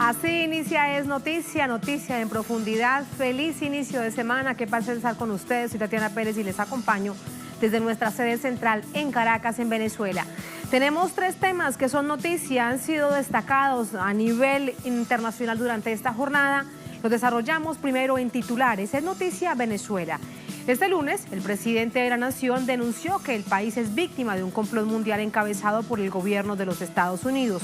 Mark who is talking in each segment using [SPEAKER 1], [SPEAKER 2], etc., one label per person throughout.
[SPEAKER 1] Así inicia Es Noticia, noticia en profundidad. Feliz inicio de semana, qué placer estar con ustedes. Soy Tatiana Pérez y les acompaño desde nuestra sede central en Caracas, en Venezuela. Tenemos tres temas que son noticia, han sido destacados a nivel internacional durante esta jornada. Los desarrollamos primero en titulares. Es noticia Venezuela. Este lunes, el presidente de la nación denunció que el país es víctima de un complot mundial encabezado por el gobierno de los Estados Unidos.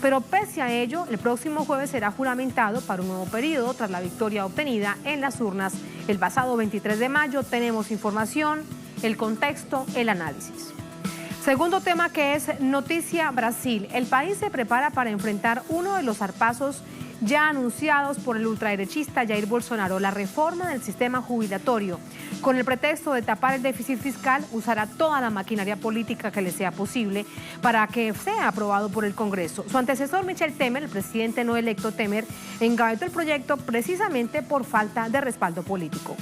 [SPEAKER 1] Pero pese a ello, el próximo jueves será juramentado para un nuevo periodo tras la victoria obtenida en las urnas el pasado 23 de mayo. Tenemos información, el contexto, el análisis. Segundo tema que es noticia Brasil. El país se prepara para enfrentar uno de los zarpazos ya anunciados por el ultraderechista Jair Bolsonaro, la reforma del sistema jubilatorio. Con el pretexto de tapar el déficit fiscal, usará toda la maquinaria política que le sea posible para que sea aprobado por el Congreso. Su antecesor, Michel Temer, el presidente no electo Temer, engavetó el proyecto precisamente por falta de respaldo político.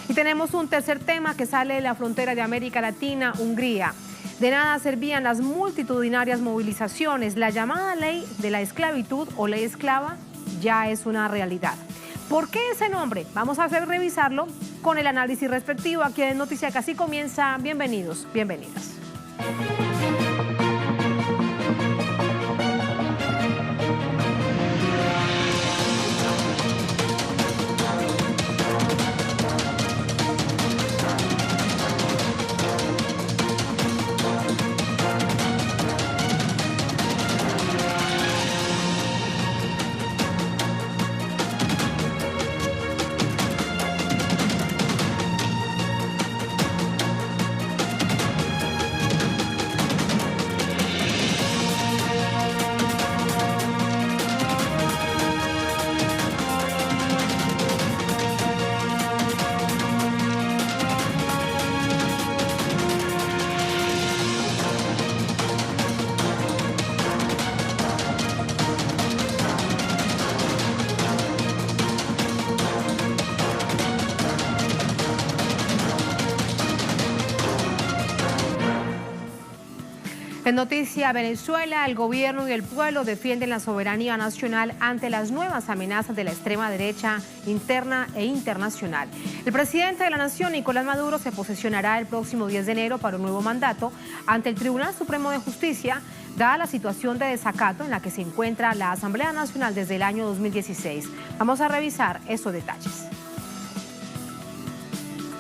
[SPEAKER 1] Y tenemos un tercer tema que sale de la frontera de América Latina, Hungría. De nada servían las multitudinarias movilizaciones. La llamada ley de la esclavitud o ley esclava ya es una realidad. ¿Por qué ese nombre? Vamos a revisarlo con el análisis respectivo. Aquí en Noticia Casi comienza. Bienvenidos, bienvenidas. En noticia Venezuela, el gobierno y el pueblo defienden la soberanía nacional ante las nuevas amenazas de la extrema derecha interna e internacional. El presidente de la nación, Nicolás Maduro, se posesionará el próximo 10 de enero para un nuevo mandato ante el Tribunal Supremo de Justicia, dada la situación de desacato en la que se encuentra la Asamblea Nacional desde el año 2016. Vamos a revisar estos detalles.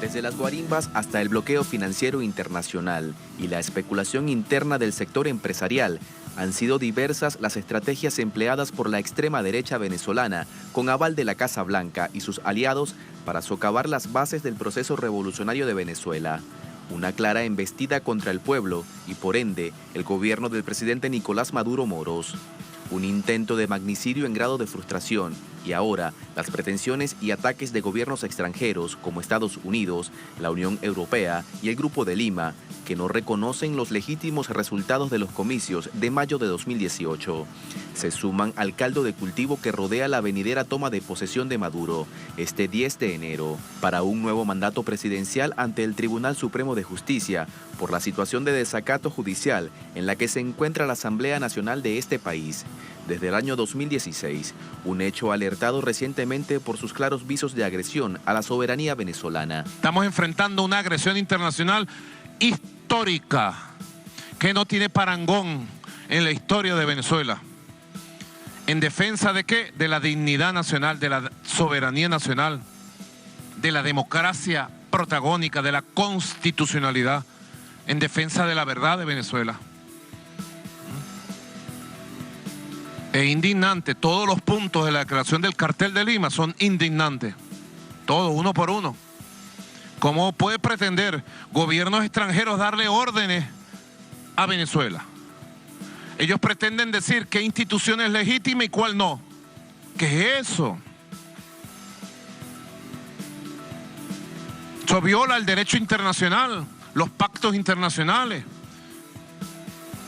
[SPEAKER 2] Desde las guarimbas hasta el bloqueo financiero internacional y la especulación interna del sector empresarial, han sido diversas las estrategias empleadas por la extrema derecha venezolana con aval de la Casa Blanca y sus aliados para socavar las bases del proceso revolucionario de Venezuela. Una clara embestida contra el pueblo y, por ende, el gobierno del presidente Nicolás Maduro Moros. Un intento de magnicidio en grado de frustración y ahora las pretensiones y ataques de gobiernos extranjeros como Estados Unidos, la Unión Europea y el Grupo de Lima, que no reconocen los legítimos resultados de los comicios de mayo de 2018. Se suman al caldo de cultivo que rodea la venidera toma de posesión de Maduro este 10 de enero para un nuevo mandato presidencial ante el Tribunal Supremo de Justicia por la situación de desacato judicial en la que se encuentra la Asamblea Nacional de este país. Desde el año 2016, un hecho alertado recientemente por sus claros visos de agresión a la soberanía venezolana.
[SPEAKER 3] Estamos enfrentando una agresión internacional histórica que no tiene parangón en la historia de Venezuela. ¿En defensa de qué? De la dignidad nacional, de la soberanía nacional, de la democracia protagónica, de la constitucionalidad, en defensa de la verdad de Venezuela. Es indignante, todos los puntos de la declaración del Cartel de Lima son indignantes, todos, uno por uno. ¿Cómo puede pretender gobiernos extranjeros darle órdenes a Venezuela? Ellos pretenden decir qué institución es legítima y cuál no. ¿Qué es eso? Eso viola el derecho internacional, los pactos internacionales,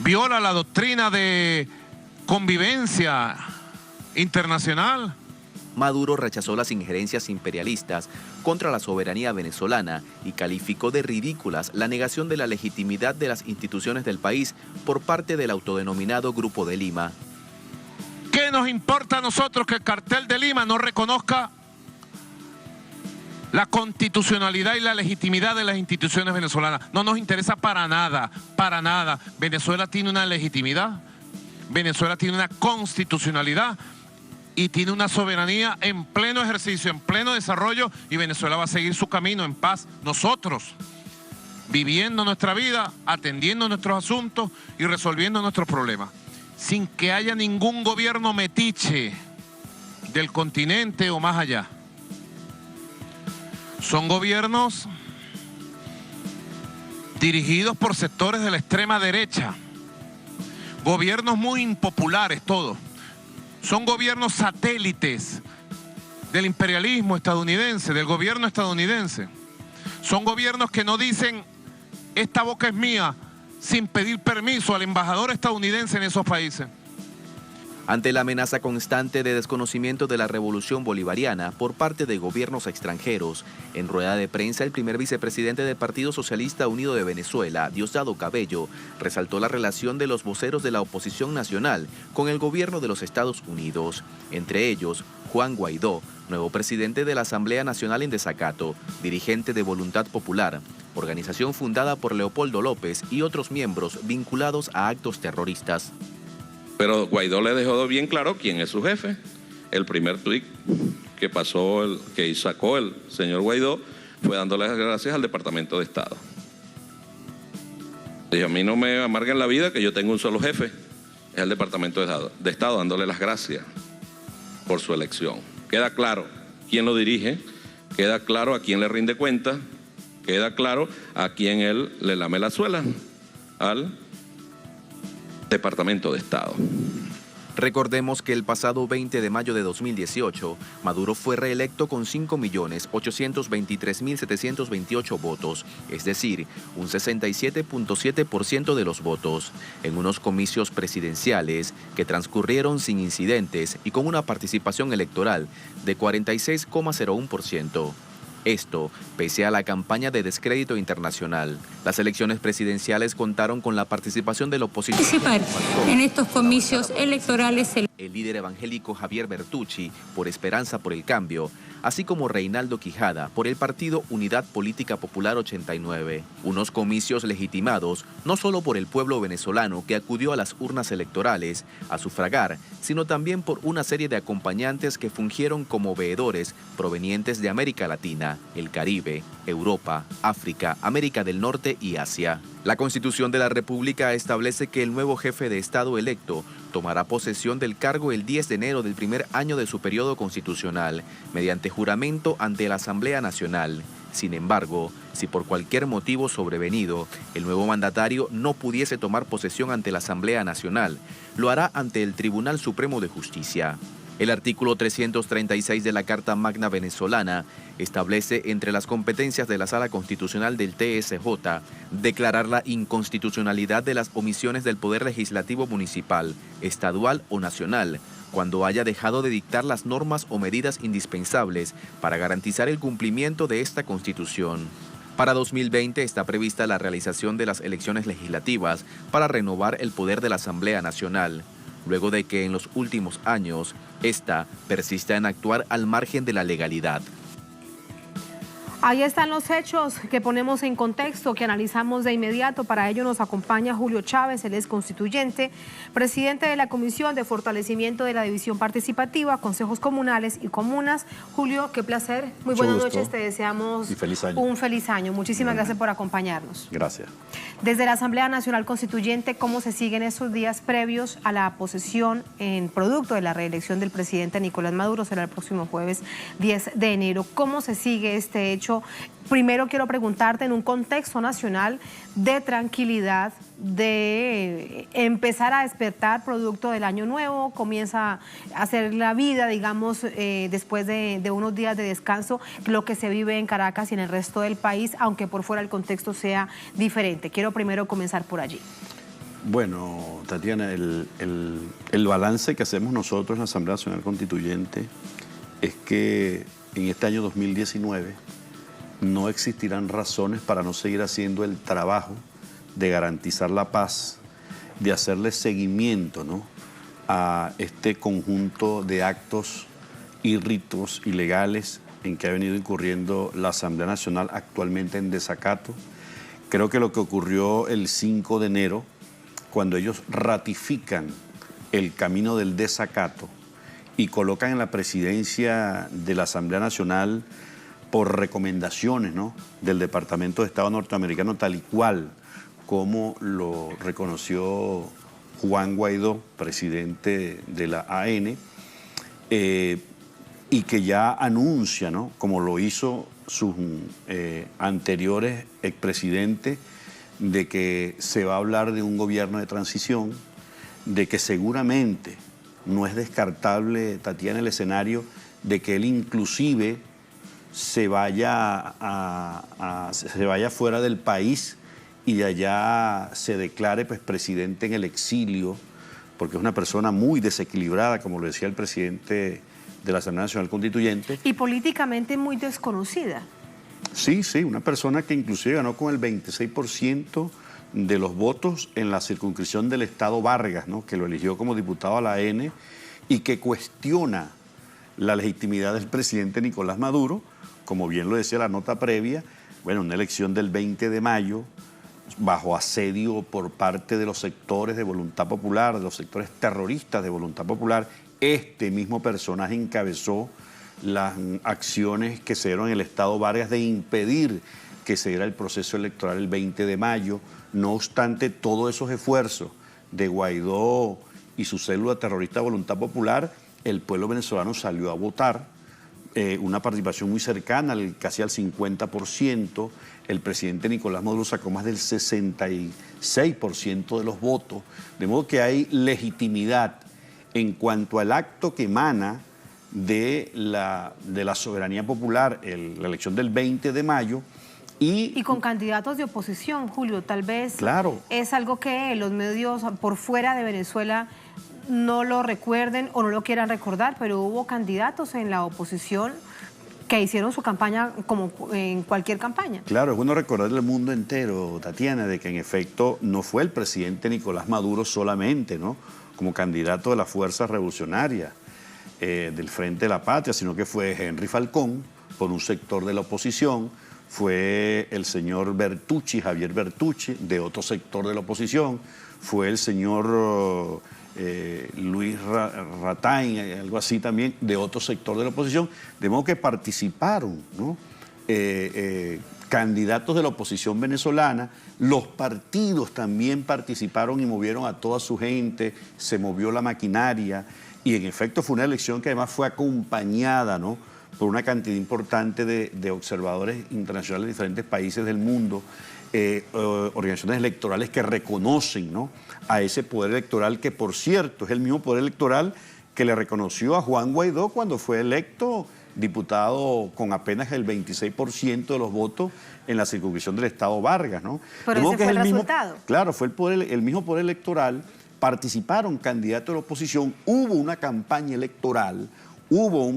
[SPEAKER 3] viola la doctrina de convivencia internacional.
[SPEAKER 2] Maduro rechazó las injerencias imperialistas contra la soberanía venezolana y calificó de ridículas la negación de la legitimidad de las instituciones del país por parte del autodenominado Grupo de Lima.
[SPEAKER 3] ¿Qué nos importa a nosotros que el cartel de Lima no reconozca la constitucionalidad y la legitimidad de las instituciones venezolanas? No nos interesa para nada, para nada. Venezuela tiene una legitimidad, Venezuela tiene una constitucionalidad y tiene una soberanía en pleno ejercicio, en pleno desarrollo, y Venezuela va a seguir su camino en paz. Nosotros, viviendo nuestra vida, atendiendo nuestros asuntos y resolviendo nuestros problemas, sin que haya ningún gobierno metiche del continente o más allá. Son gobiernos dirigidos por sectores de la extrema derecha, gobiernos muy impopulares todos. Son gobiernos satélites del imperialismo estadounidense, del gobierno estadounidense. Son gobiernos que no dicen, esta boca es mía, sin pedir permiso al embajador estadounidense en esos países.
[SPEAKER 2] Ante la amenaza constante de desconocimiento de la revolución bolivariana por parte de gobiernos extranjeros, en rueda de prensa el primer vicepresidente del Partido Socialista Unido de Venezuela, Diosdado Cabello, resaltó la relación de los voceros de la oposición nacional con el gobierno de los Estados Unidos, entre ellos Juan Guaidó, nuevo presidente de la Asamblea Nacional en desacato, dirigente de Voluntad Popular, organización fundada por Leopoldo López y otros miembros vinculados a actos terroristas.
[SPEAKER 4] Pero Guaidó le dejó bien claro quién es su jefe. El primer tuit que sacó el señor Guaidó fue dándole las gracias al Departamento de Estado. Dijo, a mí no me amarguen la vida que yo tengo un solo jefe, es el Departamento de Estado, dándole las gracias por su elección. Queda claro quién lo dirige, queda claro a quién le rinde cuenta, queda claro a quién él le lame la suela, al Departamento de Estado.
[SPEAKER 2] Recordemos que el pasado 20 de mayo de 2018, Maduro fue reelecto con 5.823.728 votos, es decir, un 67.7% de los votos, en unos comicios presidenciales que transcurrieron sin incidentes y con una participación electoral de 46,01%. Esto, pese a la campaña de descrédito internacional. Las elecciones presidenciales contaron con la participación del opositor.
[SPEAKER 5] Participar en estos comicios electorales.
[SPEAKER 2] El líder evangélico Javier Bertucci, por Esperanza por el Cambio, así como Reinaldo Quijada, por el partido Unidad Política Popular 89. Unos comicios legitimados no solo por el pueblo venezolano que acudió a las urnas electorales a sufragar, sino también por una serie de acompañantes que fungieron como veedores provenientes de América Latina, el Caribe, Europa, África, América del Norte y Asia. La Constitución de la República establece que el nuevo jefe de Estado electo tomará posesión del cargo el 10 de enero del primer año de su periodo constitucional, mediante juramento ante la Asamblea Nacional. Sin embargo, si por cualquier motivo sobrevenido, el nuevo mandatario no pudiese tomar posesión ante la Asamblea Nacional, lo hará ante el Tribunal Supremo de Justicia. El artículo 336 de la Carta Magna venezolana establece entre las competencias de la Sala Constitucional del TSJ declarar la inconstitucionalidad de las omisiones del Poder Legislativo Municipal, estadual o nacional, cuando haya dejado de dictar las normas o medidas indispensables para garantizar el cumplimiento de esta Constitución. Para 2020 está prevista la realización de las elecciones legislativas para renovar el poder de la Asamblea Nacional, luego de que en los últimos años esta persista en actuar al margen de la legalidad.
[SPEAKER 1] Ahí están los hechos que ponemos en contexto, que analizamos de inmediato. Para ello nos acompaña Julio Chávez, él es constituyente, presidente de la Comisión de Fortalecimiento de la División Participativa, Consejos Comunales y Comunas. Julio, qué placer. Muy buenas noches, te deseamos un feliz año. Muchísimas gracias por acompañarnos.
[SPEAKER 6] Gracias.
[SPEAKER 1] Desde la Asamblea Nacional Constituyente, ¿cómo se siguen estos días previos a la posesión en producto de la reelección del presidente Nicolás Maduro? Será el próximo jueves 10 de enero. ¿Cómo se sigue este hecho? Primero quiero preguntarte, en un contexto nacional de tranquilidad, de empezar a despertar producto del año nuevo, comienza a hacer la vida, digamos, después de unos días de descanso, lo que se vive en Caracas y en el resto del país, aunque por fuera el contexto sea diferente. Quiero primero comenzar por allí.
[SPEAKER 6] Bueno, Tatiana, el balance que hacemos nosotros en la Asamblea Nacional Constituyente es que en este año 2019 no existirán razones para no seguir haciendo el trabajo de garantizar la paz, de hacerle seguimiento, ¿no?, a este conjunto de actos y ritos ilegales en que ha venido incurriendo la Asamblea Nacional actualmente en desacato. Creo que lo que ocurrió el 5 de enero, cuando ellos ratifican el camino del desacato y colocan en la presidencia de la Asamblea Nacional por recomendaciones, ¿no?, del Departamento de Estado norteamericano, tal y cual como lo reconoció Juan Guaidó, presidente de la AN, y que ya anuncia, ¿no?, como lo hizo sus anteriores expresidentes, de que se va a hablar de un gobierno de transición, de que seguramente no es descartable, Tatiana, el escenario de que él inclusive se vaya fuera del país y de allá se declare pues presidente en el exilio, porque es una persona muy desequilibrada, como lo decía el presidente de la Asamblea Nacional Constituyente.
[SPEAKER 1] Y políticamente muy desconocida.
[SPEAKER 6] Sí, una persona que inclusive ganó con el 26% de los votos en la circunscripción del Estado Vargas, ¿no?, que lo eligió como diputado a la AN y que cuestiona la legitimidad del presidente Nicolás Maduro, como bien lo decía la nota previa, bueno, una elección del 20 de mayo, bajo asedio por parte de los sectores de Voluntad Popular, de los sectores terroristas de Voluntad Popular. Este mismo personaje encabezó las acciones que se dieron en el Estado Vargas de impedir que se diera el proceso electoral el 20 de mayo. No obstante, todos esos esfuerzos de Guaidó y su célula terrorista Voluntad Popular, el pueblo venezolano salió a votar, una participación muy cercana, casi al 50%. El presidente Nicolás Maduro sacó más del 66% de los votos, de modo que hay legitimidad en cuanto al acto que emana de la soberanía popular, la elección del 20 de mayo. Y
[SPEAKER 1] con candidatos de oposición, Julio, tal vez
[SPEAKER 6] claro,
[SPEAKER 1] es algo que los medios por fuera de Venezuela no lo recuerden o no lo quieran recordar, pero hubo candidatos en la oposición que hicieron su campaña como en cualquier campaña.
[SPEAKER 6] Claro, es bueno recordarle al mundo entero, Tatiana, de que en efecto no fue el presidente Nicolás Maduro solamente, ¿no?, como candidato de las fuerzas revolucionarias del Frente de la Patria, sino que fue Henry Falcón, por un sector de la oposición, fue el señor Bertucci, Javier Bertucci, de otro sector de la oposición, fue el señor Luis Ratain, algo así también, de otro sector de la oposición, de modo que participaron, ¿no?, candidatos de la oposición venezolana. Los partidos también participaron y movieron a toda su gente, se movió la maquinaria y en efecto fue una elección que además fue acompañada, ¿no?, por una cantidad importante de observadores internacionales de diferentes países del mundo, organizaciones electorales que reconocen, ¿no?, a ese poder electoral que, por cierto, es el mismo poder electoral que le reconoció a Juan Guaidó cuando fue electo diputado con apenas el 26% de los votos en la circunscripción del Estado Vargas, ¿no?
[SPEAKER 1] Pero ese fue el resultado.
[SPEAKER 6] Claro, fue el mismo poder electoral, participaron candidatos de la oposición, hubo una campaña electoral, hubo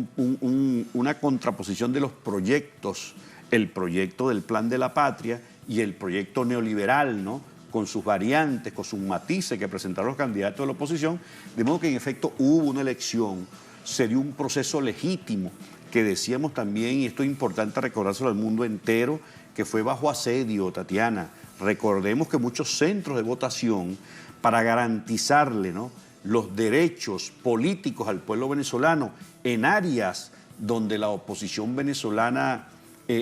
[SPEAKER 6] una contraposición de los proyectos, el proyecto del Plan de la Patria y el proyecto neoliberal, ¿no?, con sus variantes, con sus matices que presentaron los candidatos de la oposición, de modo que en efecto hubo una elección, se dio un proceso legítimo, que decíamos también, y esto es importante recordárselo al mundo entero, que fue bajo asedio, Tatiana. Recordemos que muchos centros de votación, para garantizarle, ¿no?, los derechos políticos al pueblo venezolano en áreas donde la oposición venezolana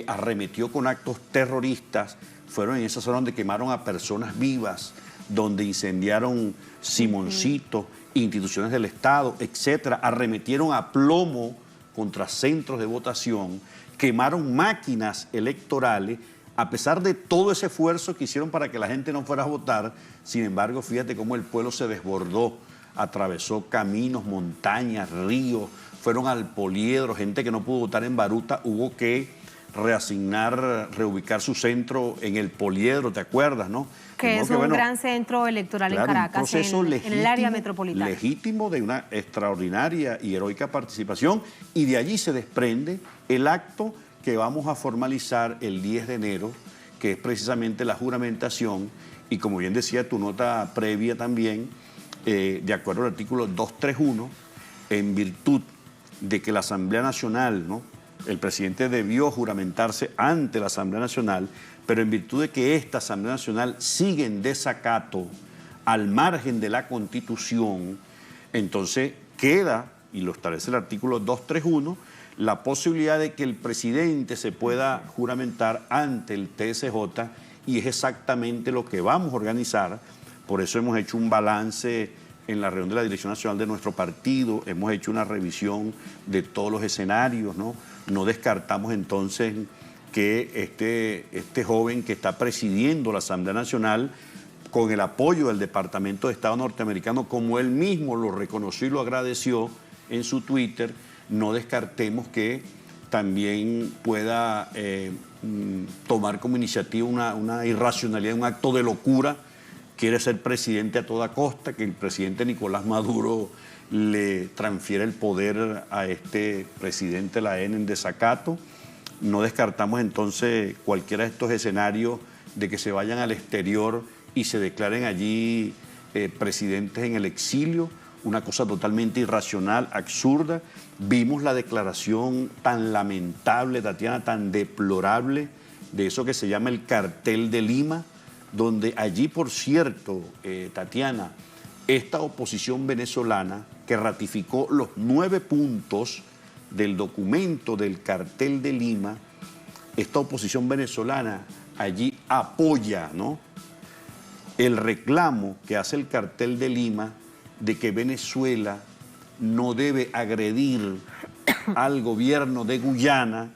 [SPEAKER 6] arremetió con actos terroristas, fueron en esa zona donde quemaron a personas vivas, donde incendiaron Simoncito, instituciones del Estado, etcétera, arremetieron a plomo contra centros de votación, quemaron máquinas electorales. A pesar de todo ese esfuerzo que hicieron para que la gente no fuera a votar, sin embargo, fíjate cómo el pueblo se desbordó, atravesó caminos, montañas, ríos, fueron al Poliedro, gente que no pudo votar en Baruta, hubo que reubicar su centro en el Poliedro, ¿te acuerdas, no?
[SPEAKER 1] Que es un gran centro electoral, claro, en Caracas, en el área metropolitana.
[SPEAKER 6] Legítimo, de una extraordinaria y heroica participación, y de allí se desprende el acto que vamos a formalizar el 10 de enero, que es precisamente la juramentación, y como bien decía tu nota previa también, de acuerdo al artículo 231, en virtud de que la Asamblea Nacional, ¿no?, el presidente debió juramentarse ante la Asamblea Nacional, pero en virtud de que esta Asamblea Nacional sigue en desacato al margen de la Constitución, entonces queda, y lo establece el artículo 231, la posibilidad de que el presidente se pueda juramentar ante el TSJ, y es exactamente lo que vamos a organizar. Por eso hemos hecho un balance en la reunión de la Dirección Nacional de nuestro partido, hemos hecho una revisión de todos los escenarios, ¿no? No descartamos entonces que este joven que está presidiendo la Asamblea Nacional, con el apoyo del Departamento de Estado norteamericano, como él mismo lo reconoció y lo agradeció en su Twitter, no descartemos que también pueda tomar como iniciativa una irracionalidad, un acto de locura. Quiere ser presidente a toda costa, que el presidente Nicolás Maduro le transfiere el poder a este presidente de la AEN en desacato. No descartamos entonces cualquiera de estos escenarios de que se vayan al exterior y se declaren allí presidentes en el exilio, una cosa totalmente irracional, absurda. Vimos la declaración tan lamentable, Tatiana, tan deplorable, de eso que se llama el Cartel de Lima, donde allí, por cierto, Tatiana, esta oposición venezolana que ratificó los 9 puntos del documento del Cartel de Lima, esta oposición venezolana allí apoya, ¿no?, el reclamo que hace el Cartel de Lima de que Venezuela no debe agredir al gobierno de Guyana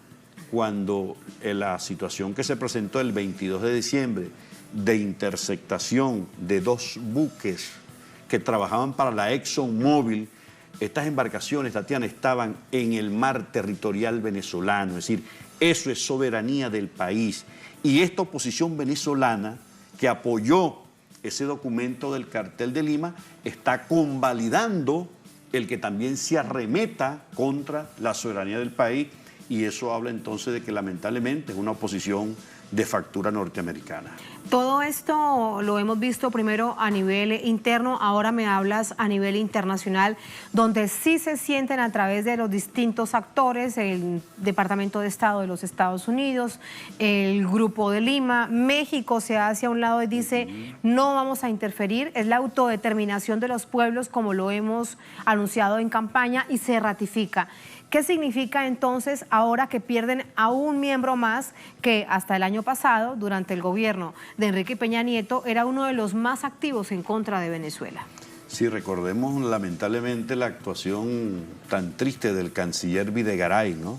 [SPEAKER 6] cuando la situación que se presentó el 22 de diciembre de interceptación de 2 buques que trabajaban para la ExxonMobil, estas embarcaciones, Tatiana, estaban en el mar territorial venezolano, es decir, eso es soberanía del país. Y esta oposición venezolana que apoyó ese documento del Cartel de Lima está convalidando el que también se arremeta contra la soberanía del país, y eso habla entonces de que lamentablemente es una oposición de factura norteamericana.
[SPEAKER 1] Todo esto lo hemos visto primero a nivel interno, ahora me hablas a nivel internacional, donde sí se sienten a través de los distintos actores, el Departamento de Estado de los Estados Unidos, el Grupo de Lima, México se hace a un lado y dice no vamos a interferir, es la autodeterminación de los pueblos como lo hemos anunciado en campaña y se ratifica. ¿Qué significa entonces ahora que pierden a un miembro más que hasta el año pasado, durante el gobierno de Enrique Peña Nieto, era uno de los más activos en contra de Venezuela?
[SPEAKER 6] Sí, recordemos lamentablemente la actuación tan triste del canciller Videgaray, ¿no?,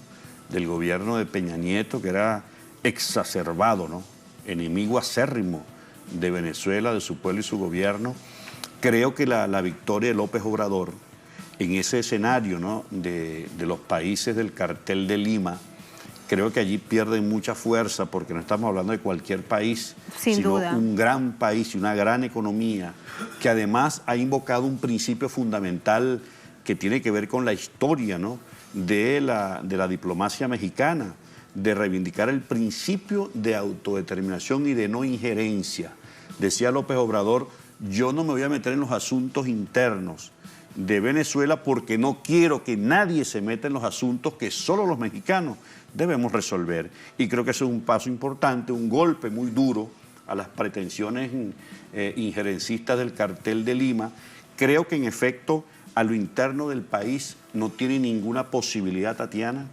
[SPEAKER 6] del gobierno de Peña Nieto, que era exacerbado, ¿no?, enemigo acérrimo de Venezuela, de su pueblo y su gobierno. Creo que la victoria de López Obrador en ese escenario, ¿no?, de los países del Cartel de Lima, creo que allí pierden mucha fuerza, porque no estamos hablando de cualquier país, sino un gran país y una gran economía, que además ha invocado un principio fundamental que tiene que ver con la historia, ¿no?, de la diplomacia mexicana, de reivindicar el principio de autodeterminación y de no injerencia. Decía López Obrador, yo no me voy a meter en los asuntos internos de Venezuela porque no quiero que nadie se meta en los asuntos que solo los mexicanos debemos resolver. Y creo que eso es un paso importante, un golpe muy duro a las pretensiones injerencistas del Cartel de Lima. Creo que en efecto a lo interno del país no tiene ninguna posibilidad, Tatiana.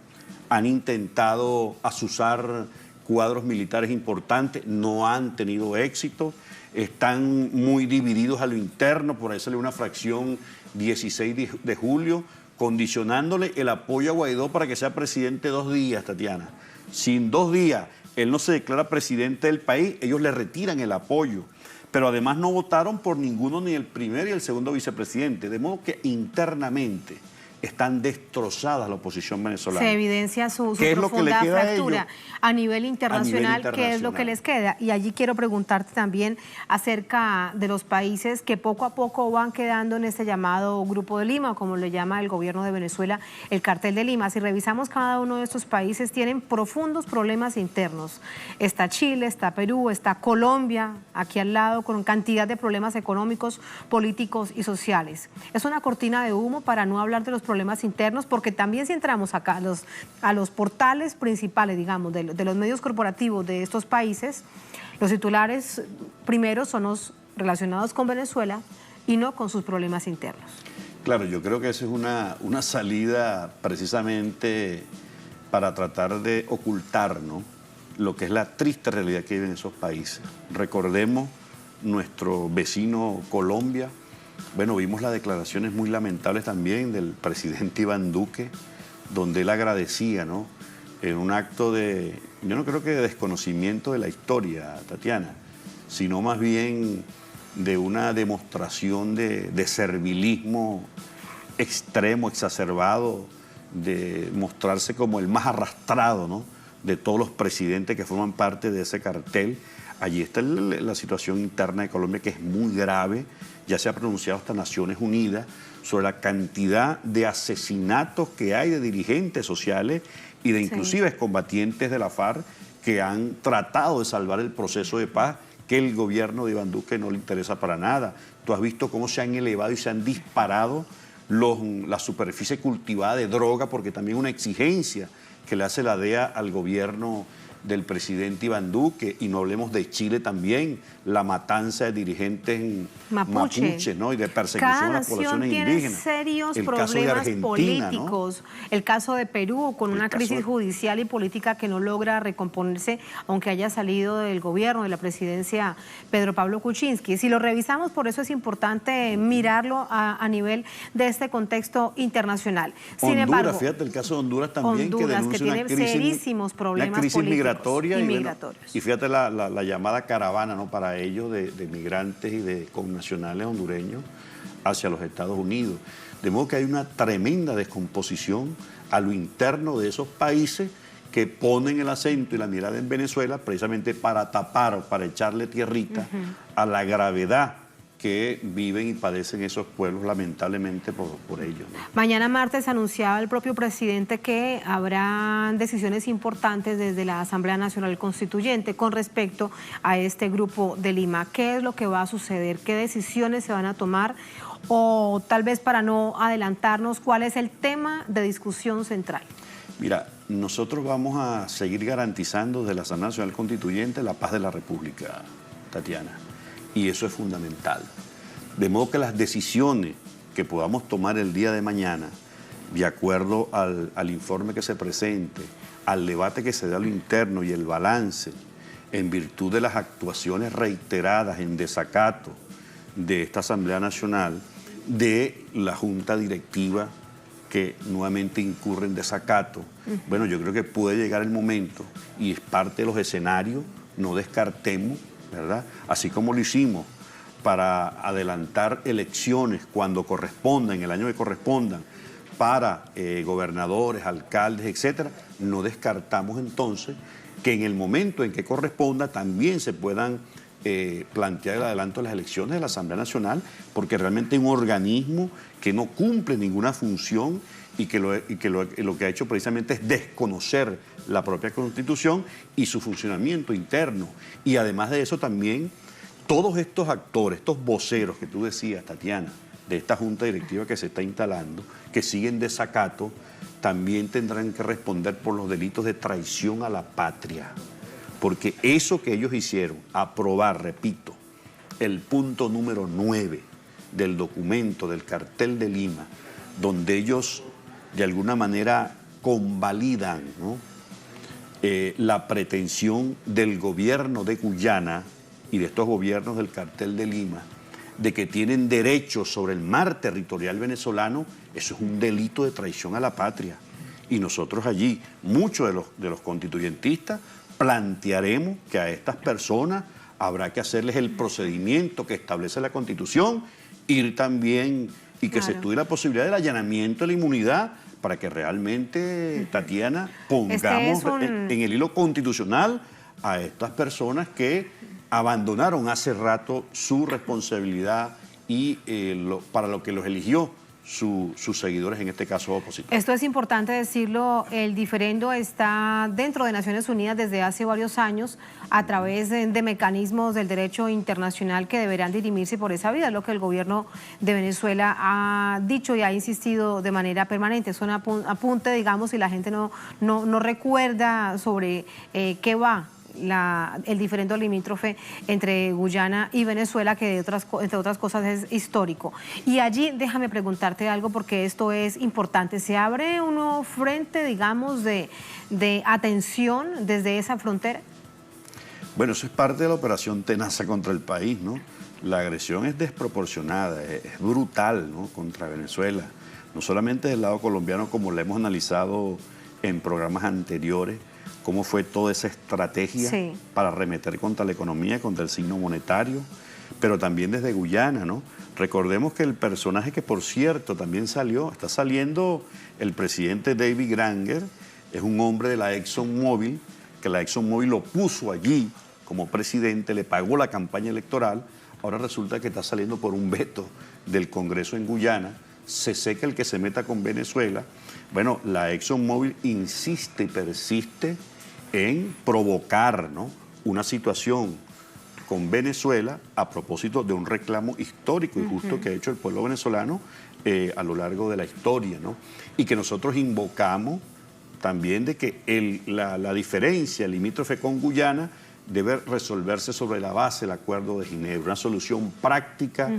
[SPEAKER 6] Han intentado azuzar cuadros militares importantes, no han tenido éxito. Están muy divididos a lo interno, por ahí sale una fracción 16 de julio, condicionándole el apoyo a Guaidó para que sea presidente 2 días, Tatiana. Si en 2 días él no se declara presidente del país, ellos le retiran el apoyo. Pero además no votaron por ninguno, ni el primer y el segundo vicepresidente. De modo que internamente están destrozadas la oposición venezolana.
[SPEAKER 1] Se evidencia su profunda fractura a nivel internacional, ¿qué es lo que les queda? Y allí quiero preguntarte también acerca de los países que poco a poco van quedando en este llamado Grupo de Lima, como le llama el gobierno de Venezuela, el Cartel de Lima. Si revisamos cada uno de estos países, tienen profundos problemas internos. Está Chile, está Perú, está Colombia, aquí al lado, con cantidad de problemas económicos, políticos y sociales. Es una cortina de humo para no hablar de los problemas internos, porque también si entramos acá a los portales principales, digamos, de los medios corporativos de estos países, los titulares primeros son los relacionados con Venezuela y no con sus problemas internos.
[SPEAKER 6] Claro, yo creo que esa es una salida precisamente para tratar de ocultar, ¿no?, lo que es la triste realidad que viven esos países. Recordemos nuestro vecino Colombia. Bueno, vimos las declaraciones muy lamentables también del presidente Iván Duque, donde él agradecía, ¿no?, en un acto de, yo no creo que de desconocimiento de la historia, Tatiana, sino más bien de una demostración de servilismo extremo, exacerbado, de mostrarse como el más arrastrado, ¿no?, de todos los presidentes que forman parte de ese cartel. Allí está la situación interna de Colombia, que es muy grave. Ya se ha pronunciado hasta Naciones Unidas sobre la cantidad de asesinatos que hay de dirigentes sociales y de inclusive combatientes de la FARC que han tratado de salvar el proceso de paz, que el gobierno de Iván Duque no le interesa para nada. Tú has visto cómo se han elevado y se han disparado la superficie cultivada de droga, porque también una exigencia que le hace la DEA al gobierno del presidente Iván Duque. Y no hablemos de Chile también, la matanza de dirigentes mapuche, ¿no?, y de persecución a las poblaciones indígenas.
[SPEAKER 1] Cada nación tiene serios problemas políticos. ¿No? El caso de Perú, con una crisis judicial y política que no logra recomponerse, aunque haya salido del gobierno, de la presidencia Pedro Pablo Kuczynski. Si lo revisamos, por eso es importante mirarlo a nivel de este contexto internacional. Sin
[SPEAKER 6] Honduras,
[SPEAKER 1] embargo,
[SPEAKER 6] fíjate el caso de Honduras también,
[SPEAKER 1] Honduras,
[SPEAKER 6] que denuncia
[SPEAKER 1] tiene serísimos problemas políticos
[SPEAKER 6] migratoria y fíjate la llamada caravana, ¿no?, para ellos de migrantes y de connacionales hondureños hacia los Estados Unidos. De modo que hay una tremenda descomposición a lo interno de esos países que ponen el acento y la mirada en Venezuela precisamente para tapar o para echarle tierrita a la gravedad que viven y padecen esos pueblos, lamentablemente por ellos, ¿no?
[SPEAKER 1] Mañana martes anunciaba el propio presidente que habrá decisiones importantes desde la Asamblea Nacional Constituyente con respecto a este Grupo de Lima. ¿Qué es lo que va a suceder? ¿Qué decisiones se van a tomar? O tal vez, para no adelantarnos, ¿cuál es el tema de discusión central?
[SPEAKER 6] Mira, nosotros vamos a seguir garantizando desde la Asamblea Nacional Constituyente la paz de la República, Tatiana. Y eso es fundamental. De modo que las decisiones que podamos tomar el día de mañana, de acuerdo al informe que se presente, al debate que se dé a lo interno y el balance, en virtud de las actuaciones reiteradas en desacato de esta Asamblea Nacional, de la Junta Directiva que nuevamente incurre en desacato, bueno, yo creo que puede llegar el momento, y es parte de los escenarios, no descartemos, ¿verdad?, así como lo hicimos para adelantar elecciones cuando correspondan, el año que correspondan, para gobernadores, alcaldes, etcétera, no descartamos entonces que en el momento en que corresponda también se puedan plantear el adelanto de las elecciones de la Asamblea Nacional, porque realmente es un organismo que no cumple ninguna función y que lo que ha hecho precisamente es desconocer la propia Constitución y su funcionamiento interno. Y además de eso también, todos estos actores, estos voceros que tú decías, Tatiana, de esta Junta Directiva que se está instalando, que siguen desacato, también tendrán que responder por los delitos de traición a la patria. Porque eso que ellos hicieron, aprobar, repito, el punto número 9 del documento del Cartel de Lima, donde ellos de alguna manera convalidan, ¿no?, la pretensión del gobierno de Guyana y de estos gobiernos del Cartel de Lima de que tienen derechos sobre el mar territorial venezolano, eso es un delito de traición a la patria. Y nosotros allí, muchos de los constituyentistas, plantearemos que a estas personas habrá que hacerles el procedimiento que establece la Constitución, ir también y que se estudie la posibilidad del allanamiento de la inmunidad para que realmente, Tatiana, pongamos en el hilo constitucional a estas personas que abandonaron hace rato su responsabilidad y para lo que los eligió sus seguidores, en este caso opositores.
[SPEAKER 1] Esto es importante decirlo, el diferendo está dentro de Naciones Unidas desde hace varios años a través de mecanismos del derecho internacional que deberán dirimirse por esa vía, lo que el gobierno de Venezuela ha dicho y ha insistido de manera permanente. Es un apunte, digamos, si la gente no recuerda sobre qué va el diferendo limítrofe entre Guyana y Venezuela, que entre otras cosas es histórico. Y allí déjame preguntarte algo, porque esto es importante. ¿Se abre un nuevo frente, digamos, de atención desde esa frontera?
[SPEAKER 6] Bueno, eso es parte de la operación Tenaza contra el país, ¿no? La agresión es desproporcionada, es brutal, ¿no?, contra Venezuela. No solamente del lado colombiano, como lo hemos analizado en programas anteriores, cómo fue toda esa estrategia para arremeter contra la economía, contra el signo monetario, pero también desde Guyana, ¿no? Recordemos que el personaje que, por cierto, también está saliendo el presidente David Granger, es un hombre de la ExxonMobil, que la ExxonMobil lo puso allí como presidente, le pagó la campaña electoral, ahora resulta que está saliendo por un veto del Congreso en Guyana, se seca el que se meta con Venezuela. Bueno, la ExxonMobil insiste y persiste en provocar, ¿no?, una situación con Venezuela a propósito de un reclamo histórico y justo que ha hecho el pueblo venezolano a lo largo de la historia, ¿no? Y que nosotros invocamos también de que la diferencia limítrofe con Guyana debe resolverse sobre la base del Acuerdo de Ginebra, una solución práctica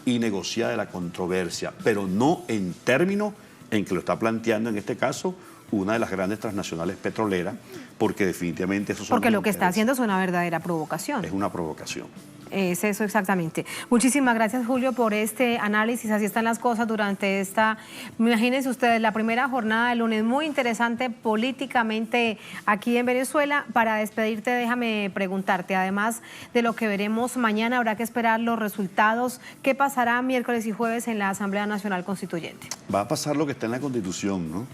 [SPEAKER 6] y negociada de la controversia, pero no en términos en que lo está planteando en este caso una de las grandes transnacionales petroleras, porque definitivamente eso son...
[SPEAKER 1] Porque lo que está haciendo es una verdadera provocación.
[SPEAKER 6] Es una provocación.
[SPEAKER 1] Es eso exactamente. Muchísimas gracias, Julio, por este análisis. Así están las cosas durante esta... Imagínense ustedes, la primera jornada del lunes, muy interesante políticamente aquí en Venezuela. Para despedirte, déjame preguntarte, además de lo que veremos mañana, habrá que esperar los resultados. ¿Qué pasará miércoles y jueves en la Asamblea Nacional Constituyente?
[SPEAKER 6] Va a pasar lo que está en la Constitución, ¿no?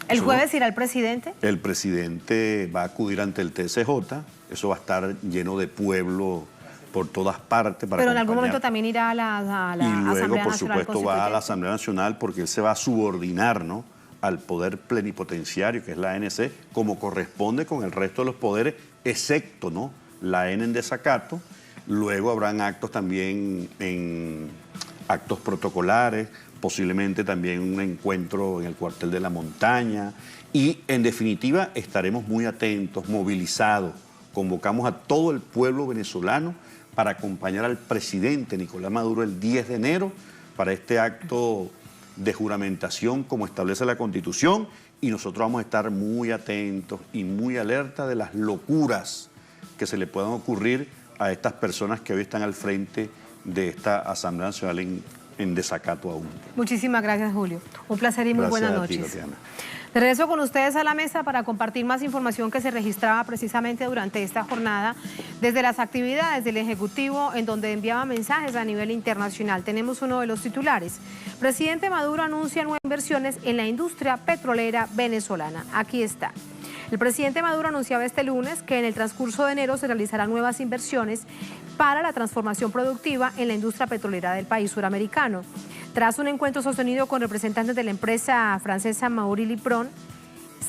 [SPEAKER 1] ¿El jueves irá el presidente?
[SPEAKER 6] El presidente va a acudir ante el TSJ, eso va a estar lleno de pueblo por todas partes.
[SPEAKER 1] Pero en algún momento también irá a la Asamblea Nacional.
[SPEAKER 6] Y luego, por supuesto, va a la Asamblea Nacional porque él se va a subordinar, ¿no?, al poder plenipotenciario, que es la ANC, como corresponde con el resto de los poderes, excepto, ¿no?, la N en desacato. Luego habrán actos también, actos protocolares, posiblemente también un encuentro en el cuartel de la montaña y, en definitiva, estaremos muy atentos, movilizados. Convocamos a todo el pueblo venezolano para acompañar al presidente Nicolás Maduro el 10 de enero para este acto de juramentación como establece la Constitución, y nosotros vamos a estar muy atentos y muy alerta de las locuras que se le puedan ocurrir a estas personas que hoy están al frente de esta Asamblea Nacional en desacato aún.
[SPEAKER 1] Muchísimas gracias, Julio. Un placer y muy buenas noches. De regreso con ustedes a la mesa para compartir más información que se registraba precisamente durante esta jornada desde las actividades del Ejecutivo, en donde enviaba mensajes a nivel internacional. Tenemos uno de los titulares. Presidente Maduro anuncia nuevas inversiones en la industria petrolera venezolana. Aquí está. El presidente Maduro anunciaba este lunes que en el transcurso de enero se realizarán nuevas inversiones para la transformación productiva en la industria petrolera del país suramericano. Tras un encuentro sostenido con representantes de la empresa francesa Mauri Lipron,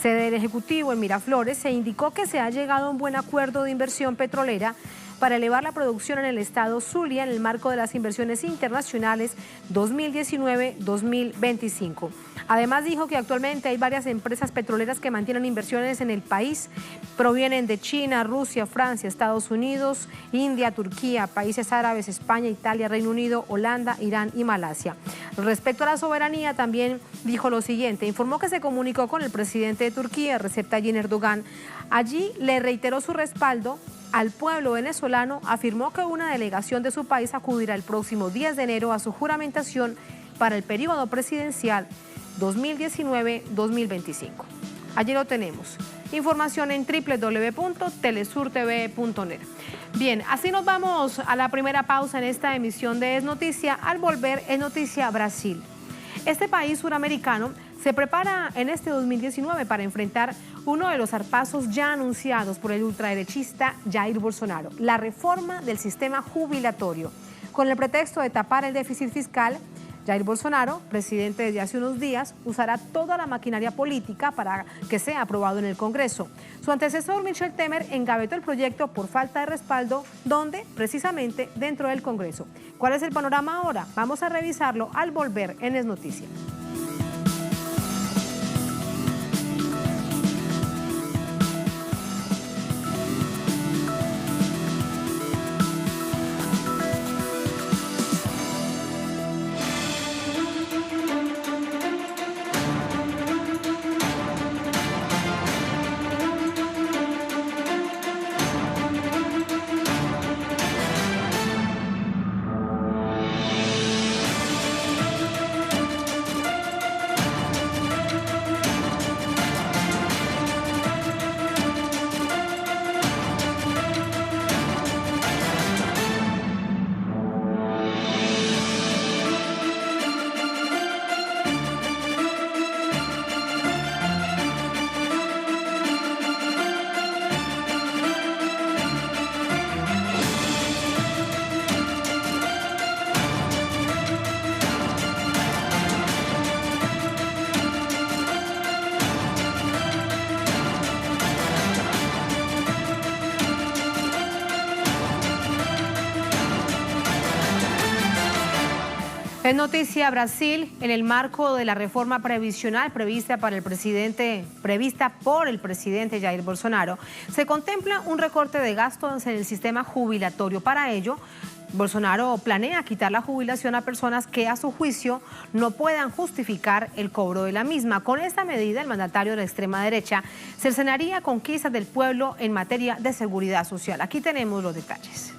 [SPEAKER 1] sede del Ejecutivo en Miraflores, se indicó que se ha llegado a un buen acuerdo de inversión petrolera para elevar la producción en el estado Zulia en el marco de las inversiones internacionales 2019-2025. Además dijo que actualmente hay varias empresas petroleras que mantienen inversiones en el país. Provienen de China, Rusia, Francia, Estados Unidos, India, Turquía, países árabes, España, Italia, Reino Unido, Holanda, Irán y Malasia. Respecto a la soberanía, también dijo lo siguiente. Informó que se comunicó con el presidente de Turquía, Recep Tayyip Erdogan. Allí le reiteró su respaldo al pueblo venezolano. Afirmó que una delegación de su país acudirá el próximo 10 de enero a su juramentación para el periodo presidencial 2019-2025. Allí lo tenemos. Información en www.telesurtv.net. Bien, así nos vamos a la primera pausa en esta emisión de Es Noticia. Al volver, Es Noticia Brasil. Este país suramericano se prepara en este 2019 para enfrentar uno de los zarpazos ya anunciados por el ultraderechista Jair Bolsonaro, la reforma del sistema jubilatorio. Con el pretexto de tapar el déficit fiscal, Jair Bolsonaro, presidente desde hace unos días, usará toda la maquinaria política para que sea aprobado en el Congreso. Su antecesor, Michel Temer, engavetó el proyecto por falta de respaldo, donde, precisamente, dentro del Congreso. ¿Cuál es el panorama ahora? Vamos a revisarlo al volver en Es Noticia. Es noticia Brasil, en el marco de la reforma previsional prevista por el presidente Jair Bolsonaro, se contempla un recorte de gastos en el sistema jubilatorio. Para ello, Bolsonaro planea quitar la jubilación a personas que a su juicio no puedan justificar el cobro de la misma. Con esta medida, el mandatario de la extrema derecha cercenaría conquistas del pueblo en materia de seguridad social. Aquí tenemos los detalles.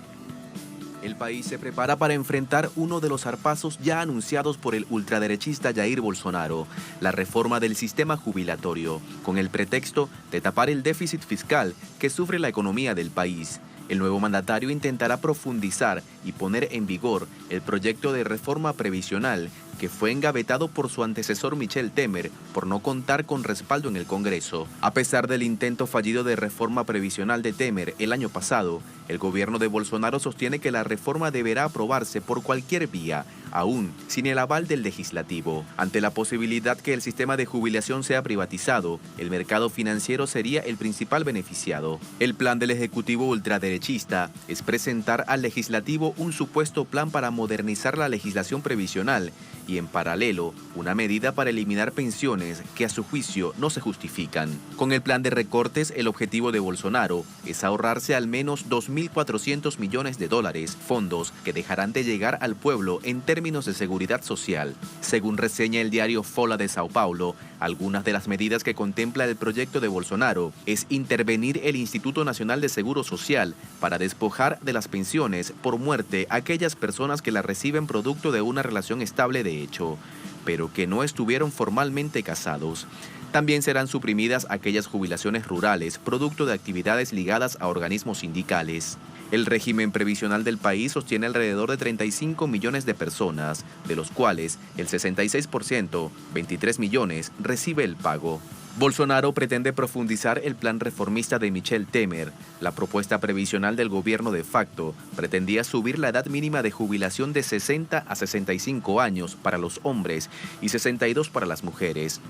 [SPEAKER 2] El país se prepara para enfrentar uno de los zarpazos ya anunciados por el ultraderechista Jair Bolsonaro, la reforma del sistema jubilatorio, con el pretexto de tapar el déficit fiscal que sufre la economía del país. El nuevo mandatario intentará profundizar y poner en vigor el proyecto de reforma previsional que fue engavetado por su antecesor Michel Temer por no contar con respaldo en el Congreso. A pesar del intento fallido de reforma previsional de Temer el año pasado, el gobierno de Bolsonaro sostiene que la reforma deberá aprobarse por cualquier vía, aún sin el aval del legislativo. Ante la posibilidad que el sistema de jubilación sea privatizado, el mercado financiero sería el principal beneficiado. El plan del Ejecutivo ultraderechista es presentar al legislativo un supuesto plan para modernizar la legislación previsional y, en paralelo, una medida para eliminar pensiones que a su juicio no se justifican. Con el plan de recortes, el objetivo de Bolsonaro es ahorrarse al menos 2.400 millones de dólares, fondos que dejarán de llegar al pueblo en términos de seguridad social. Según reseña el diario Folha de Sao Paulo, algunas de las medidas que contempla el proyecto de Bolsonaro es intervenir el Instituto Nacional de Seguro Social para despojar de las pensiones por muerte a aquellas personas que la reciben producto de una relación estable de hecho, pero que no estuvieron formalmente casados. También serán suprimidas aquellas jubilaciones rurales, producto de actividades ligadas a organismos sindicales. El régimen previsional del país sostiene alrededor de 35 millones de personas, de los cuales el 66%, 23 millones, recibe el pago. Bolsonaro pretende profundizar el plan reformista de Michel Temer. La propuesta previsional del gobierno de facto pretendía subir la edad mínima de jubilación de 60 a 65 años para los hombres y 62 para las mujeres.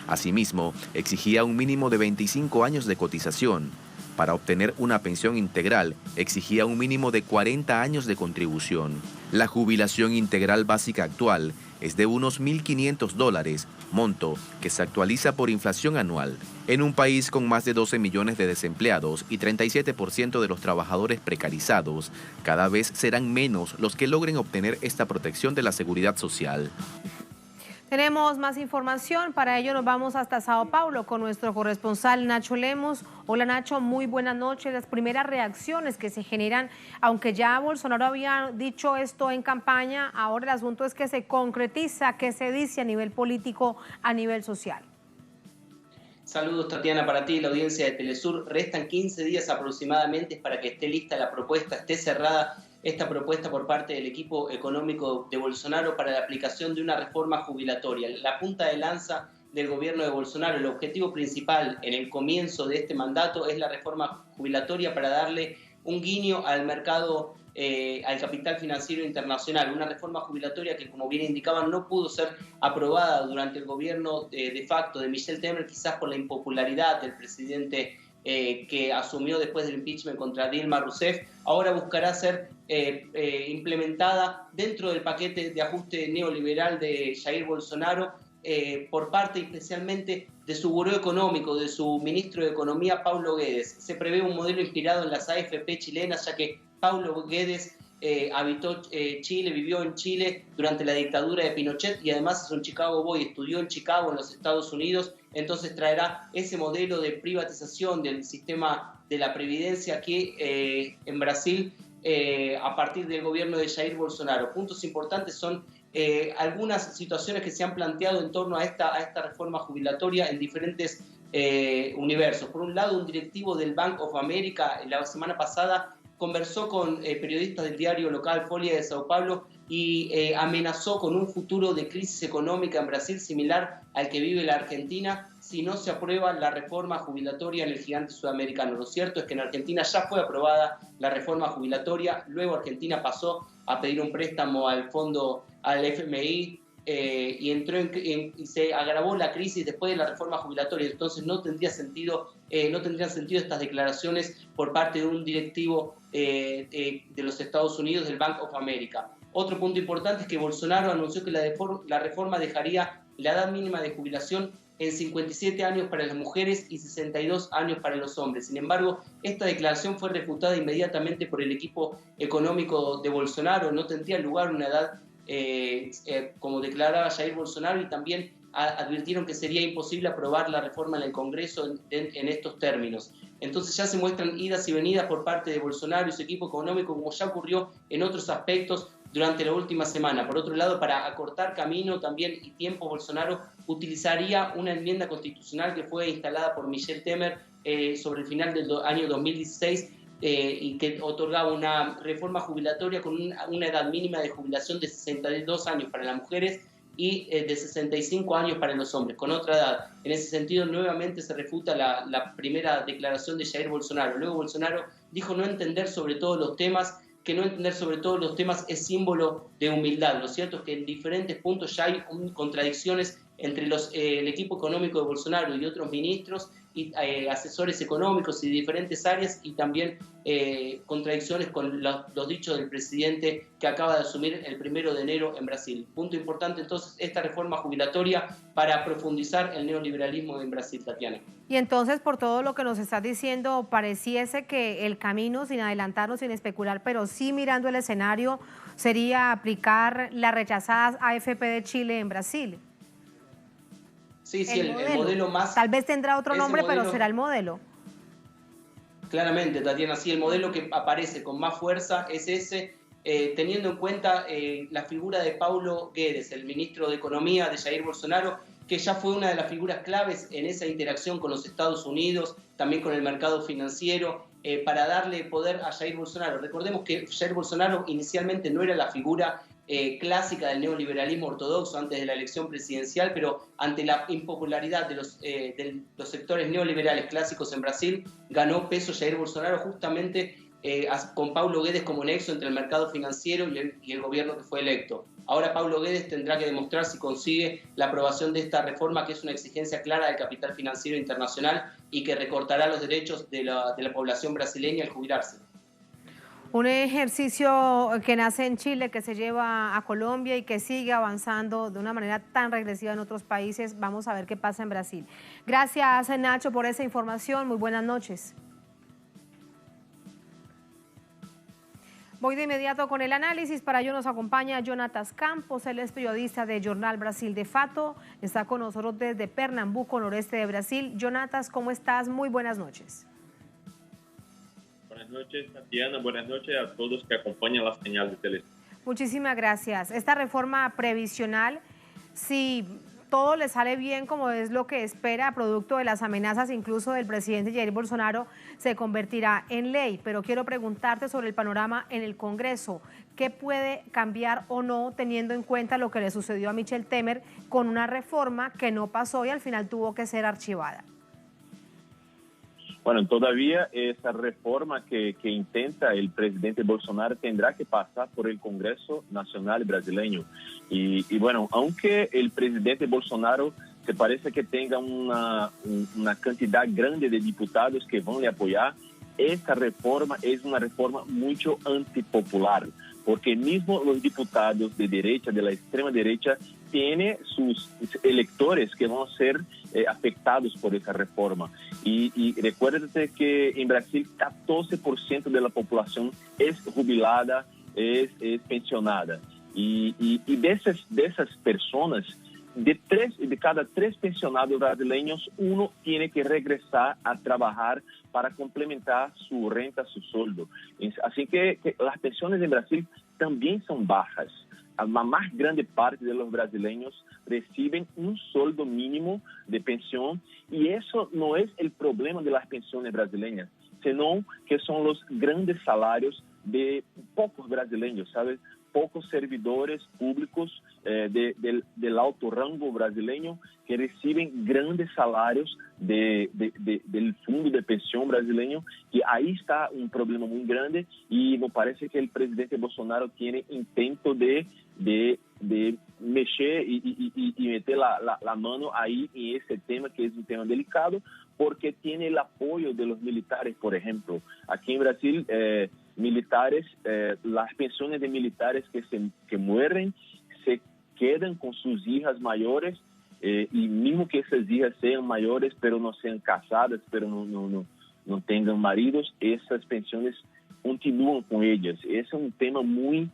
[SPEAKER 2] Asimismo, exigía un mínimo de 25 años de cotización. Para obtener una pensión integral, exigía un mínimo de 40 años de contribución. La jubilación integral básica actual es de unos $1.500, monto que se actualiza por inflación anual. En un país con más de 12 millones de desempleados y 37% de los trabajadores precarizados, cada vez serán menos los que logren obtener esta protección de la seguridad social.
[SPEAKER 1] Tenemos más información, para ello nos vamos hasta Sao Paulo con nuestro corresponsal Nacho Lemos. Hola Nacho, muy buenas noches. Las primeras reacciones que se generan, aunque ya Bolsonaro había dicho esto en campaña, ahora el asunto es que se concretiza, que se dice a nivel político, a nivel social.
[SPEAKER 7] Saludos Tatiana para ti, la audiencia de Telesur. Restan 15 días aproximadamente para que esté lista la propuesta, esté cerrada esta propuesta por parte del equipo económico de Bolsonaro para la aplicación de una reforma jubilatoria. La punta de lanza del gobierno de Bolsonaro, el objetivo principal en el comienzo de este mandato es la reforma jubilatoria para darle un guiño al mercado, al capital financiero internacional, una reforma jubilatoria que, como bien indicaban, no pudo ser aprobada durante el gobierno de facto de Michel Temer, quizás por la impopularidad del presidente que asumió después del impeachment contra Dilma Rousseff. Ahora buscará ser implementada dentro del paquete de ajuste neoliberal de Jair Bolsonaro, por parte especialmente de su buró económico, de su ministro de Economía, Paulo Guedes. Se prevé un modelo inspirado en las AFP chilenas, ya que Paulo Guedes habitó Chile, vivió en Chile durante la dictadura de Pinochet y además es un Chicago Boy, estudió en Chicago, en los Estados Unidos, entonces traerá ese modelo de privatización del sistema de la previdencia que en Brasil, a partir del gobierno de Jair Bolsonaro. Puntos importantes son algunas situaciones que se han planteado en torno a esta reforma jubilatoria en diferentes universos. Por un lado, un directivo del Bank of America la semana pasada conversó con periodistas del diario local Folha de Sao Paulo y amenazó con un futuro de crisis económica en Brasil similar al que vive la Argentina si no se aprueba la reforma jubilatoria en el gigante sudamericano. Lo cierto es que en Argentina ya fue aprobada la reforma jubilatoria, luego Argentina pasó a pedir un préstamo al FMI y entró y se agravó la crisis después de la reforma jubilatoria. Entonces no tendrían sentido estas declaraciones por parte de un directivo de los Estados Unidos, del Bank of America. Otro punto importante es que Bolsonaro anunció que la reforma dejaría la edad mínima de jubilación en 57 años para las mujeres y 62 años para los hombres. Sin embargo, esta declaración fue refutada inmediatamente por el equipo económico de Bolsonaro. No tendría lugar una edad como declaraba Jair Bolsonaro, y también advirtieron que sería imposible aprobar la reforma en el Congreso en estos términos. Entonces ya se muestran idas y venidas por parte de Bolsonaro y su equipo económico, como ya ocurrió en otros aspectos durante la última semana. Por otro lado, para acortar camino también y tiempo, Bolsonaro utilizaría una enmienda constitucional que fue instalada por Michel Temer sobre el final del año 2016 y que otorgaba una reforma jubilatoria con una edad mínima de jubilación de 62 años para las mujeres y de 65 años para los hombres, con otra edad. En ese sentido, nuevamente se refuta la primera declaración de Jair Bolsonaro. Luego Bolsonaro dijo no entender sobre todos los temas, que no entender sobre todos los temas es símbolo de humildad. Lo cierto es que en diferentes puntos ya hay contradicciones entre el equipo económico de Bolsonaro y otros ministros y asesores económicos y diferentes áreas, y también contradicciones con los dichos del presidente que acaba de asumir el 1 de enero en Brasil. Punto importante entonces esta reforma jubilatoria para profundizar el neoliberalismo en Brasil, Tatiana.
[SPEAKER 1] Y entonces, por todo lo que nos estás diciendo, pareciese que el camino, sin adelantarnos, sin especular, pero sí mirando el escenario, sería aplicar las rechazadas AFP de Chile en Brasil.
[SPEAKER 7] Sí, el modelo más...
[SPEAKER 1] Tal vez tendrá otro nombre, modelo, pero será el modelo.
[SPEAKER 7] Claramente, Tatiana, sí, el modelo que aparece con más fuerza es ese, teniendo en cuenta la figura de Paulo Guedes, el ministro de Economía de Jair Bolsonaro, que ya fue una de las figuras claves en esa interacción con los Estados Unidos, también con el mercado financiero, para darle poder a Jair Bolsonaro. Recordemos que Jair Bolsonaro inicialmente no era la figura clásica del neoliberalismo ortodoxo antes de la elección presidencial, pero ante la impopularidad de los sectores neoliberales clásicos en Brasil, ganó peso Jair Bolsonaro justamente con Paulo Guedes como nexo entre el mercado financiero y el gobierno que fue electo. Ahora Paulo Guedes tendrá que demostrar si consigue la aprobación de esta reforma, que es una exigencia clara del capital financiero internacional y que recortará los derechos de la población brasileña al jubilarse.
[SPEAKER 1] Un ejercicio que nace en Chile, que se lleva a Colombia y que sigue avanzando de una manera tan regresiva en otros países. Vamos a ver qué pasa en Brasil. Gracias, Nacho, por esa información. Muy buenas noches. Voy de inmediato con el análisis. Para ello nos acompaña Jonatas Campos. Él es periodista de Jornal Brasil de Fato. Está con nosotros desde Pernambuco, noreste de Brasil. Jonatas, ¿cómo estás? Muy buenas noches.
[SPEAKER 8] Buenas noches, Tatiana. Buenas noches a todos que acompañan la señal de televisión.
[SPEAKER 1] Muchísimas gracias. Esta reforma previsional, si todo le sale bien como es lo que espera, producto de las amenazas incluso del presidente Jair Bolsonaro, se convertirá en ley. Pero quiero preguntarte sobre el panorama en el Congreso. ¿Qué puede cambiar o no teniendo en cuenta lo que le sucedió a Michel Temer con una reforma que no pasó y al final tuvo que ser archivada?
[SPEAKER 9] Bueno, todavía esa reforma que intenta el presidente Bolsonaro tendrá que pasar por el Congreso Nacional brasileño. Y bueno, aunque el presidente Bolsonaro se parece que tenga una cantidad grande de diputados que van a apoyar, esta reforma es una reforma mucho antipopular, porque mismo los diputados de derecha, de la extrema derecha, tienen sus electores que van a ser afectados por esa reforma. Y recuérdate que en Brasil 14% de la población es jubilada, es pensionada. Y de esas personas, de cada 3 pensionados brasileños, uno tiene que regresar a trabajar para complementar su renta, su sueldo. Así que las pensiones en Brasil también son bajas. La más grande parte de los brasileños reciben un sueldo mínimo de pensión, y eso no es el problema de las pensiones brasileñas, sino que son los grandes salarios de pocos brasileños, ¿sabes? Pocos servidores públicos del alto rango brasileño que reciben grandes salarios del fondo de pensión brasileño, que ahí está un problema muy grande, y me parece que el presidente Bolsonaro tiene intento de mexer y meter la mano ahí en ese tema, que es un tema delicado, porque tiene el apoyo de los militares, por ejemplo. Aquí en Brasil, militares, las pensiones de militares que mueren se quedan con sus hijas mayores, y mismo que esas hijas sean mayores, pero no sean casadas, pero no tengan maridos, esas pensiones continúan con ellas. Ese es un tema muy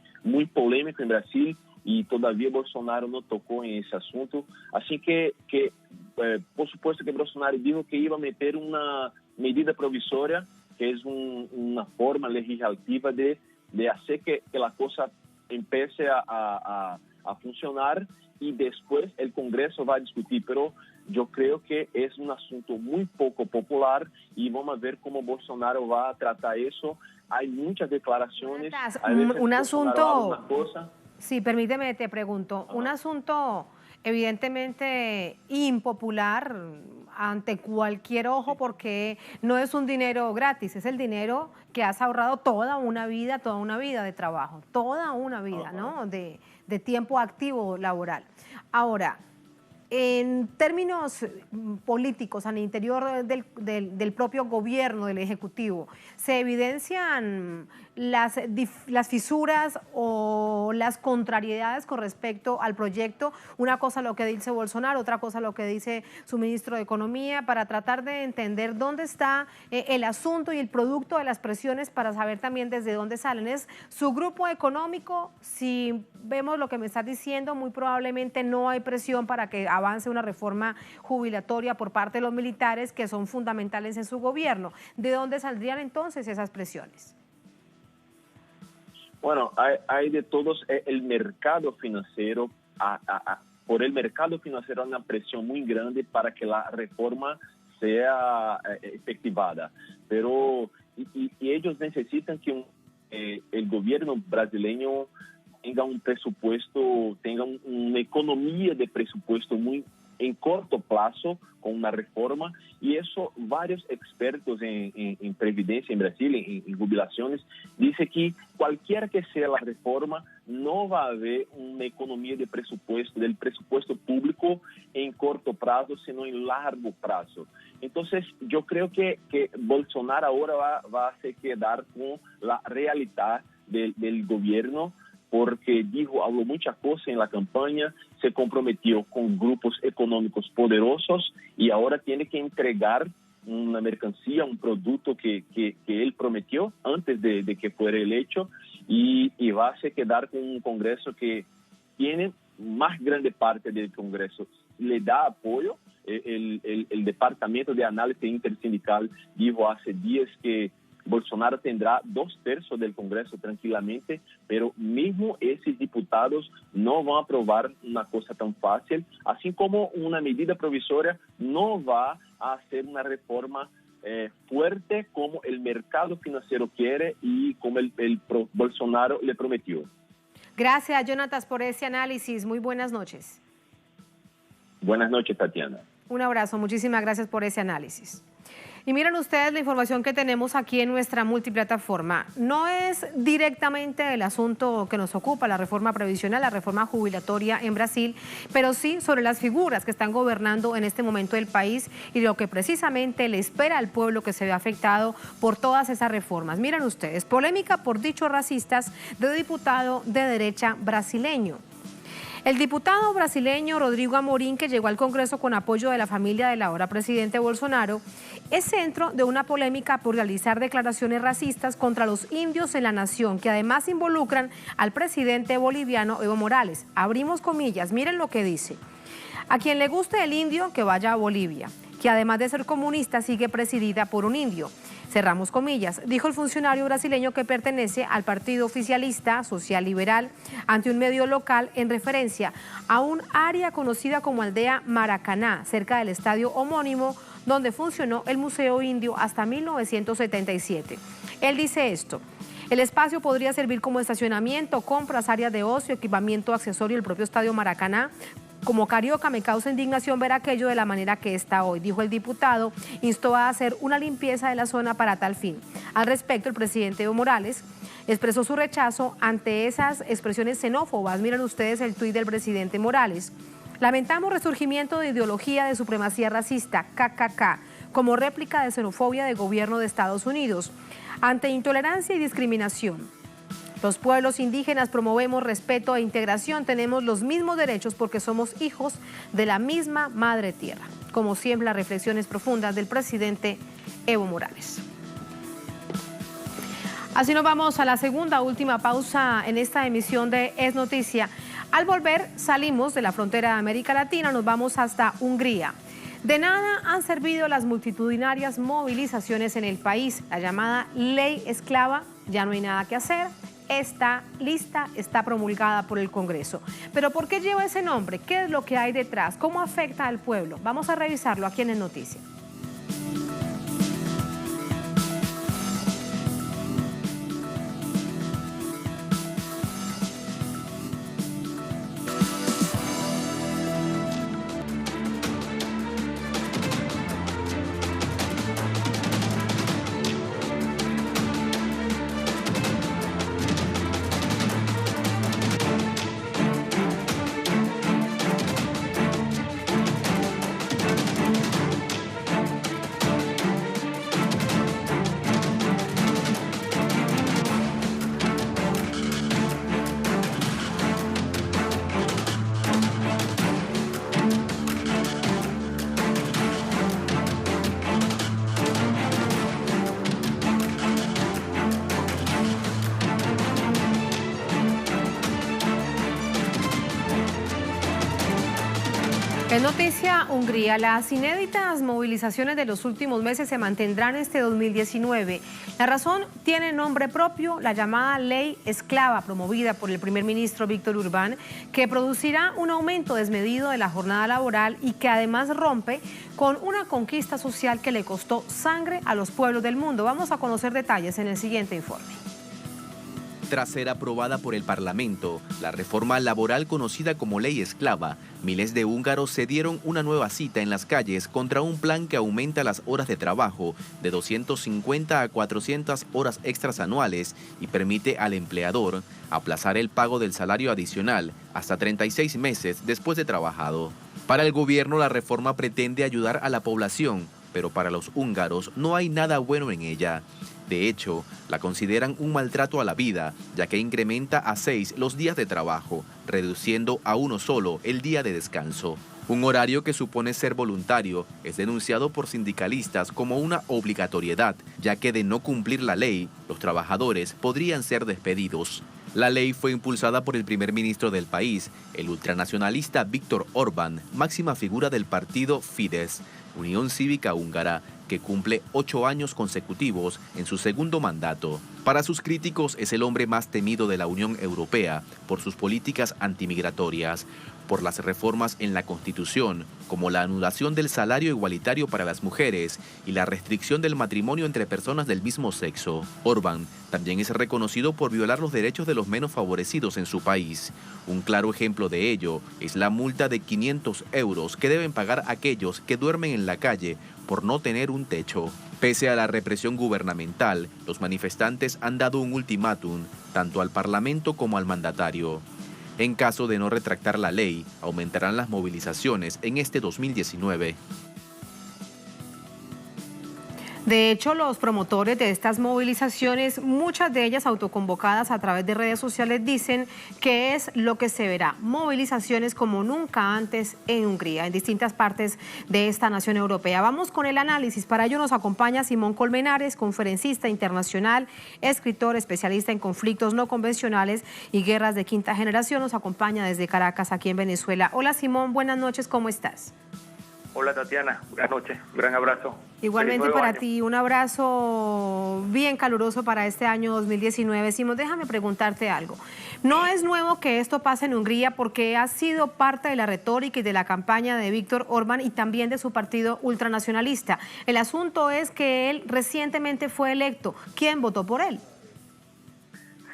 [SPEAKER 9] polémico en Brasil, y todavía Bolsonaro no tocó en ese asunto. Así que por supuesto que Bolsonaro dijo que iba a meter una medida provisoria, que es una forma legislativa de hacer que la cosa empiece a funcionar, y después el Congreso va a discutir. Pero yo creo que es un asunto muy poco popular, y vamos a ver cómo Bolsonaro va a tratar eso. Hay muchas declaraciones.
[SPEAKER 1] Un asunto...
[SPEAKER 9] Una cosa.
[SPEAKER 1] Sí, permíteme, te pregunto. Un asunto evidentemente impopular ante cualquier ojo, porque no es un dinero gratis, es el dinero que has ahorrado toda una vida de trabajo, toda una vida, ¿no? De tiempo activo laboral. Ahora, en términos políticos, al interior del propio gobierno, del Ejecutivo, ¿se evidencian las fisuras o las contrariedades con respecto al proyecto? Una cosa lo que dice Bolsonaro, otra cosa lo que dice su ministro de Economía, para tratar de entender dónde está el asunto y el producto de las presiones, para saber también desde dónde salen. ¿Es su grupo económico? Si vemos lo que me estás diciendo, muy probablemente no hay presión para que avance una reforma jubilatoria por parte de los militares, que son fundamentales en su gobierno. ¿De dónde saldrían entonces esas presiones?
[SPEAKER 9] Bueno, hay de todos. El mercado financiero, por el mercado financiero hay una presión muy grande para que la reforma sea efectivada. Pero y ellos necesitan que el gobierno brasileño tenga un presupuesto, tenga una economía de presupuesto muy en corto plazo con una reforma, y eso varios expertos en previdencia en Brasil, en jubilaciones, dicen que cualquiera que sea la reforma, no va a haber una economía de presupuesto, del presupuesto público en corto plazo, sino en largo plazo. Entonces, yo creo que Bolsonaro ahora va a se quedar con la realidad del gobierno, porque habló mucha cosa en la campaña, se comprometió con grupos económicos poderosos, y ahora tiene que entregar una mercancía, un producto que él prometió antes de que fuera electo, y va a se quedar con un Congreso que tiene más grande parte del Congreso le da apoyo. El Departamento de Análisis Intersindical dijo hace días que Bolsonaro tendrá 2/3 del Congreso tranquilamente, pero mismo esos diputados no van a aprobar una cosa tan fácil, así como una medida provisoria no va a hacer una reforma fuerte como el mercado financiero quiere y como el Bolsonaro le prometió.
[SPEAKER 1] Gracias, Jonatas, por ese análisis. Muy buenas noches.
[SPEAKER 9] Buenas noches, Tatiana.
[SPEAKER 1] Un abrazo, muchísimas gracias por ese análisis. Y miren ustedes la información que tenemos aquí en nuestra multiplataforma. No es directamente el asunto que nos ocupa, la reforma previsional, la reforma jubilatoria en Brasil, pero sí sobre las figuras que están gobernando en este momento el país y lo que precisamente le espera al pueblo que se ve afectado por todas esas reformas. Miren ustedes, polémica por dichos racistas de diputado de derecha brasileño. El diputado brasileño Rodrigo Amorim, que llegó al Congreso con apoyo de la familia del ahora presidente Bolsonaro, es centro de una polémica por realizar declaraciones racistas contra los indios en la nación, que además involucran al presidente boliviano Evo Morales. Abrimos comillas, miren lo que dice. A quien le guste el indio, que vaya a Bolivia, que además de ser comunista sigue presidida por un indio. Cerramos comillas, dijo el funcionario brasileño que pertenece al partido oficialista social liberal ante un medio local en referencia a un área conocida como Aldea Maracaná, cerca del estadio homónimo donde funcionó el Museo Indio hasta 1977. Él dice esto: el espacio podría servir como estacionamiento, compras, áreas de ocio, equipamiento accesorio, el propio estadio Maracaná. Como carioca me causa indignación ver aquello de la manera que está hoy, dijo el diputado, instó a hacer una limpieza de la zona para tal fin. Al respecto, el presidente Evo Morales expresó su rechazo ante esas expresiones xenófobas. Miren ustedes el tuit del presidente Morales. Lamentamos resurgimiento de ideología de supremacía racista, KKK, como réplica de xenofobia del gobierno de Estados Unidos. Ante intolerancia y discriminación, los pueblos indígenas promovemos respeto e integración, tenemos los mismos derechos porque somos hijos de la misma madre tierra. Como siempre, las reflexiones profundas del presidente Evo Morales. Así nos vamos a la segunda, última pausa en esta emisión de Es Noticia. Al volver, salimos de la frontera de América Latina, nos vamos hasta Hungría. De nada han servido las multitudinarias movilizaciones en el país. La llamada ley esclava, ya no hay nada que hacer, está lista, está promulgada por el Congreso. Pero ¿por qué lleva ese nombre? ¿Qué es lo que hay detrás? ¿Cómo afecta al pueblo? Vamos a revisarlo aquí en Es Noticia. Es noticia Hungría. Las inéditas movilizaciones de los últimos meses se mantendrán este 2019. La razón tiene nombre propio, la llamada ley esclava promovida por el primer ministro Viktor Orbán, que producirá un aumento desmedido de la jornada laboral y que además rompe con una conquista social que le costó sangre a los pueblos del mundo. Vamos a conocer detalles en el siguiente informe.
[SPEAKER 2] Tras ser aprobada por el Parlamento, la reforma laboral conocida como ley esclava, miles de húngaros se dieron una nueva cita en las calles contra un plan que aumenta las horas de trabajo de 250 a 400 horas extras anuales y permite al empleador aplazar el pago del salario adicional hasta 36 meses después de trabajado. Para el gobierno, la reforma pretende ayudar a la población, pero para los húngaros no hay nada bueno en ella. De hecho, la consideran un maltrato a la vida, ya que incrementa a 6 los días de trabajo, reduciendo a 1 solo el día de descanso. Un horario que supone ser voluntario es denunciado por sindicalistas como una obligatoriedad, ya que de no cumplir la ley, los trabajadores podrían ser despedidos. La ley fue impulsada por el primer ministro del país, el ultranacionalista Viktor Orbán, máxima figura del partido Fidesz, Unión Cívica Húngara, que cumple 8 años consecutivos en su segundo mandato. Para sus críticos es el hombre más temido de la Unión Europea por sus políticas antimigratorias, por las reformas en la Constitución, como la anulación del salario igualitario para las mujeres y la restricción del matrimonio entre personas del mismo sexo. Orbán también es reconocido por violar los derechos de los menos favorecidos en su país. Un claro ejemplo de ello es la multa de 500 euros que deben pagar aquellos que duermen en la calle por no tener un techo. Pese a la represión gubernamental, los manifestantes han dado un ultimátum tanto al Parlamento como al mandatario. En caso de no retractar la ley, aumentarán las movilizaciones en este 2019.
[SPEAKER 1] De hecho, los promotores de estas movilizaciones, muchas de ellas autoconvocadas a través de redes sociales, dicen que es lo que se verá: movilizaciones como nunca antes en Hungría, en distintas partes de esta nación europea. Vamos con el análisis. Para ello nos acompaña Simón Colmenares, conferencista internacional, escritor, especialista en conflictos no convencionales y guerras de quinta generación. Nos acompaña desde Caracas, aquí en Venezuela. Hola Simón, buenas noches, ¿cómo estás?
[SPEAKER 10] Hola Tatiana, buenas noches, un gran abrazo.
[SPEAKER 1] Igualmente para ti, un abrazo bien caluroso para este año 2019. Simón, déjame preguntarte algo. No es nuevo que esto pase en Hungría porque ha sido parte de la retórica y de la campaña de Viktor Orbán y también de su partido ultranacionalista. El asunto es que él recientemente fue electo. ¿Quién votó por él?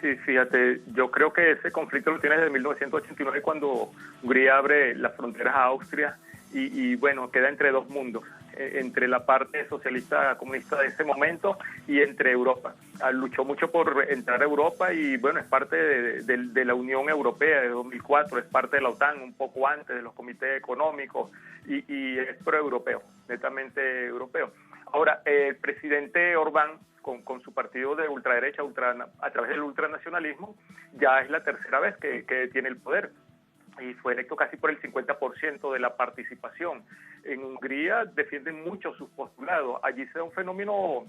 [SPEAKER 10] Sí, fíjate, yo creo que ese conflicto lo tiene desde 1989 cuando Hungría abre las fronteras a Austria. Y bueno, queda entre dos mundos, entre la parte socialista comunista de ese momento y entre Europa. Luchó mucho por entrar a Europa y bueno, es parte de la Unión Europea de 2004, es parte de la OTAN un poco antes, de los comités económicos y es pro-europeo, netamente europeo. Ahora, el presidente Orbán, con su partido de ultraderecha, a través del ultranacionalismo, ya es la tercera vez que tiene el poder. Y fue electo casi por el 50% de la participación. En Hungría defienden mucho sus postulados. Allí se da un fenómeno,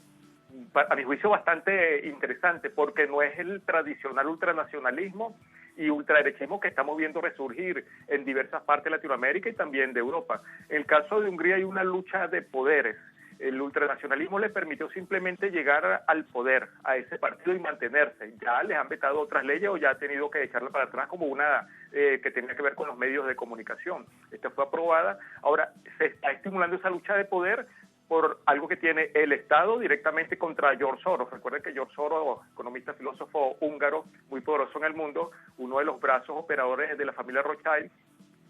[SPEAKER 10] a mi juicio, bastante interesante, porque no es el tradicional ultranacionalismo y ultraderechismo que estamos viendo resurgir en diversas partes de Latinoamérica y también de Europa. En el caso de Hungría hay una lucha de poderes. El ultranacionalismo le permitió simplemente llegar al poder, a ese partido y mantenerse. Ya les han vetado otras leyes o ya ha tenido que echarla para atrás, como una que tenía que ver con los medios de comunicación. Esta fue aprobada. Ahora se está estimulando esa lucha de poder por algo que tiene el Estado directamente contra George Soros. Recuerden que George Soros, economista, filósofo húngaro, muy poderoso en el mundo, uno de los brazos operadores de la familia Rothschild,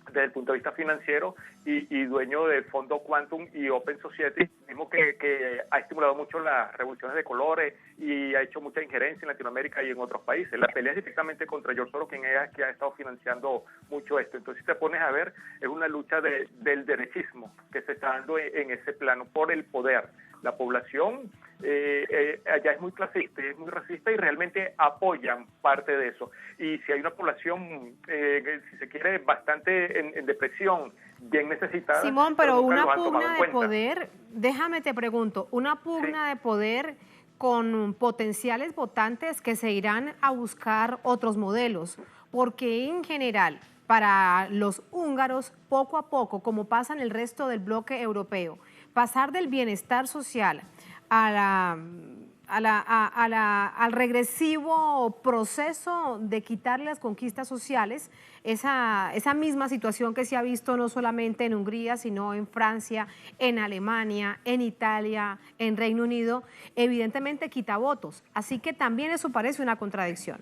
[SPEAKER 10] desde el punto de vista financiero y dueño del fondo Quantum y Open Society, mismo que ha estimulado mucho las revoluciones de colores y ha hecho mucha injerencia en Latinoamérica y en otros países. La pelea es directamente contra George Soros, quien es que ha estado financiando mucho esto. Entonces, si te pones a ver, es una lucha del derechismo que se está dando en ese plano por el poder. La población allá es muy clasista, es muy racista y realmente apoyan parte de eso. Y si hay una población, si se quiere, bastante en depresión, bien necesitada.
[SPEAKER 1] Simón, pero una pugna de poder, déjame te pregunto, una pugna de poder con potenciales votantes que se irán a buscar otros modelos, porque en general, para los húngaros, poco a poco, como pasa en el resto del bloque europeo, pasar del bienestar social al regresivo proceso de quitar las conquistas sociales, esa misma situación que se ha visto no solamente en Hungría, sino en Francia, en Alemania, en Italia, en Reino Unido, evidentemente quita votos. Así que también eso parece una contradicción.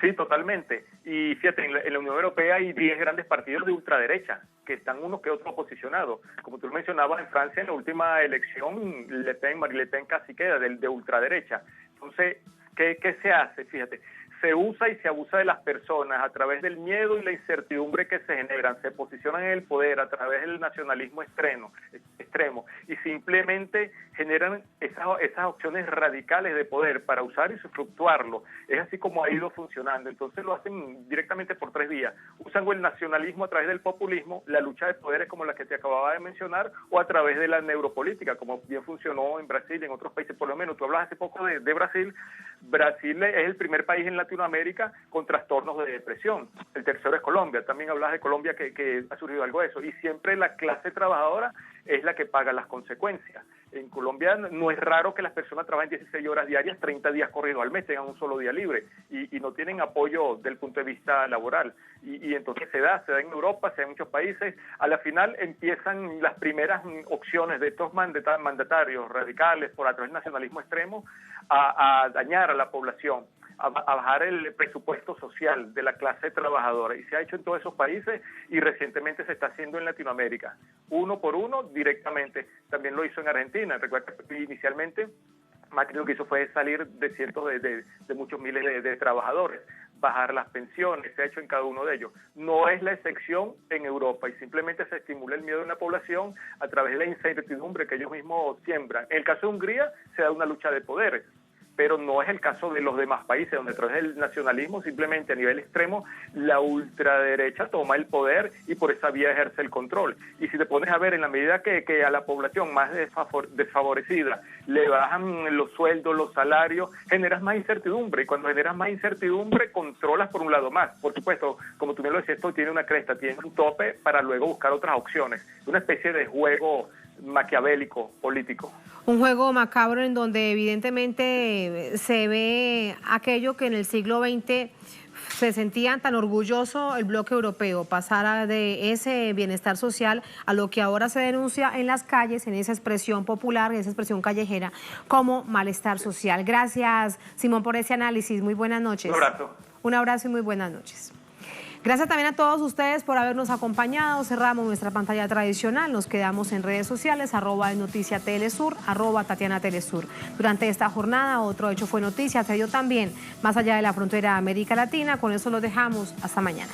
[SPEAKER 10] Sí, totalmente. Y fíjate, en la Unión Europea hay 10 grandes partidos de ultraderecha, que están unos que otros posicionados. Como tú mencionabas, en Francia, en la última elección, Marine Le Pen casi queda de ultraderecha. Entonces, ¿qué se hace? Fíjate, se usa y se abusa de las personas a través del miedo y la incertidumbre que se generan, se posicionan en el poder a través del nacionalismo extremo y simplemente generan esas opciones radicales de poder para usar y fluctuarlo. Es así como ha ido funcionando. Entonces lo hacen directamente por 3 vías. Usan el nacionalismo a través del populismo, la lucha de poderes como la que te acababa de mencionar, o a través de la neuropolítica, como bien funcionó en Brasil y en otros países. Por lo menos, tú hablas hace poco de Brasil. Brasil es el primer país en Latinoamérica con trastornos de depresión. El tercero es Colombia. También hablas de Colombia que ha surgido algo de eso. Y siempre la clase trabajadora es la que paga las consecuencias. En Colombia no es raro que las personas trabajen 16 horas diarias, 30 días corridos al mes, tengan un solo día libre y no tienen apoyo desde el punto de vista laboral. Y entonces se da en Europa, se da en muchos países. A la final empiezan las primeras opciones de estos mandatarios radicales por a través del nacionalismo extremo a dañar a la población, a bajar el presupuesto social de la clase trabajadora. Y se ha hecho en todos esos países y recientemente se está haciendo en Latinoamérica. Uno por uno, directamente. También lo hizo en Argentina. Recuerda que inicialmente Macri lo que hizo fue salir de cientos de muchos miles de trabajadores, bajar las pensiones, se ha hecho en cada uno de ellos. No es la excepción en Europa y simplemente se estimula el miedo de la población a través de la incertidumbre que ellos mismos siembran. En el caso de Hungría se da una lucha de poderes, pero no es el caso de los demás países, donde a través del nacionalismo, simplemente a nivel extremo, la ultraderecha toma el poder y por esa vía ejerce el control. Y si te pones a ver, en la medida que a la población más desfavorecida le bajan los sueldos, los salarios, generas más incertidumbre, y cuando generas más incertidumbre, controlas por un lado más. Por supuesto, como tú me lo decías, esto tiene una cresta, tiene un tope para luego buscar otras opciones. Una especie de juego maquiavélico, político.
[SPEAKER 1] Un juego macabro en donde evidentemente se ve aquello que en el siglo XX se sentían tan orgulloso el bloque europeo, pasar de ese bienestar social a lo que ahora se denuncia en las calles, en esa expresión popular, en esa expresión callejera, como malestar social. Gracias, Simón, por ese análisis. Muy buenas noches.
[SPEAKER 10] Un abrazo.
[SPEAKER 1] Un abrazo y muy buenas noches. Gracias también a todos ustedes por habernos acompañado. Cerramos nuestra pantalla tradicional. Nos quedamos en redes sociales, @noticiatelesur, @TatianaTelesur. Durante esta jornada, otro hecho fue noticia, se dio también más allá de la frontera de América Latina. Con eso los dejamos. Hasta mañana.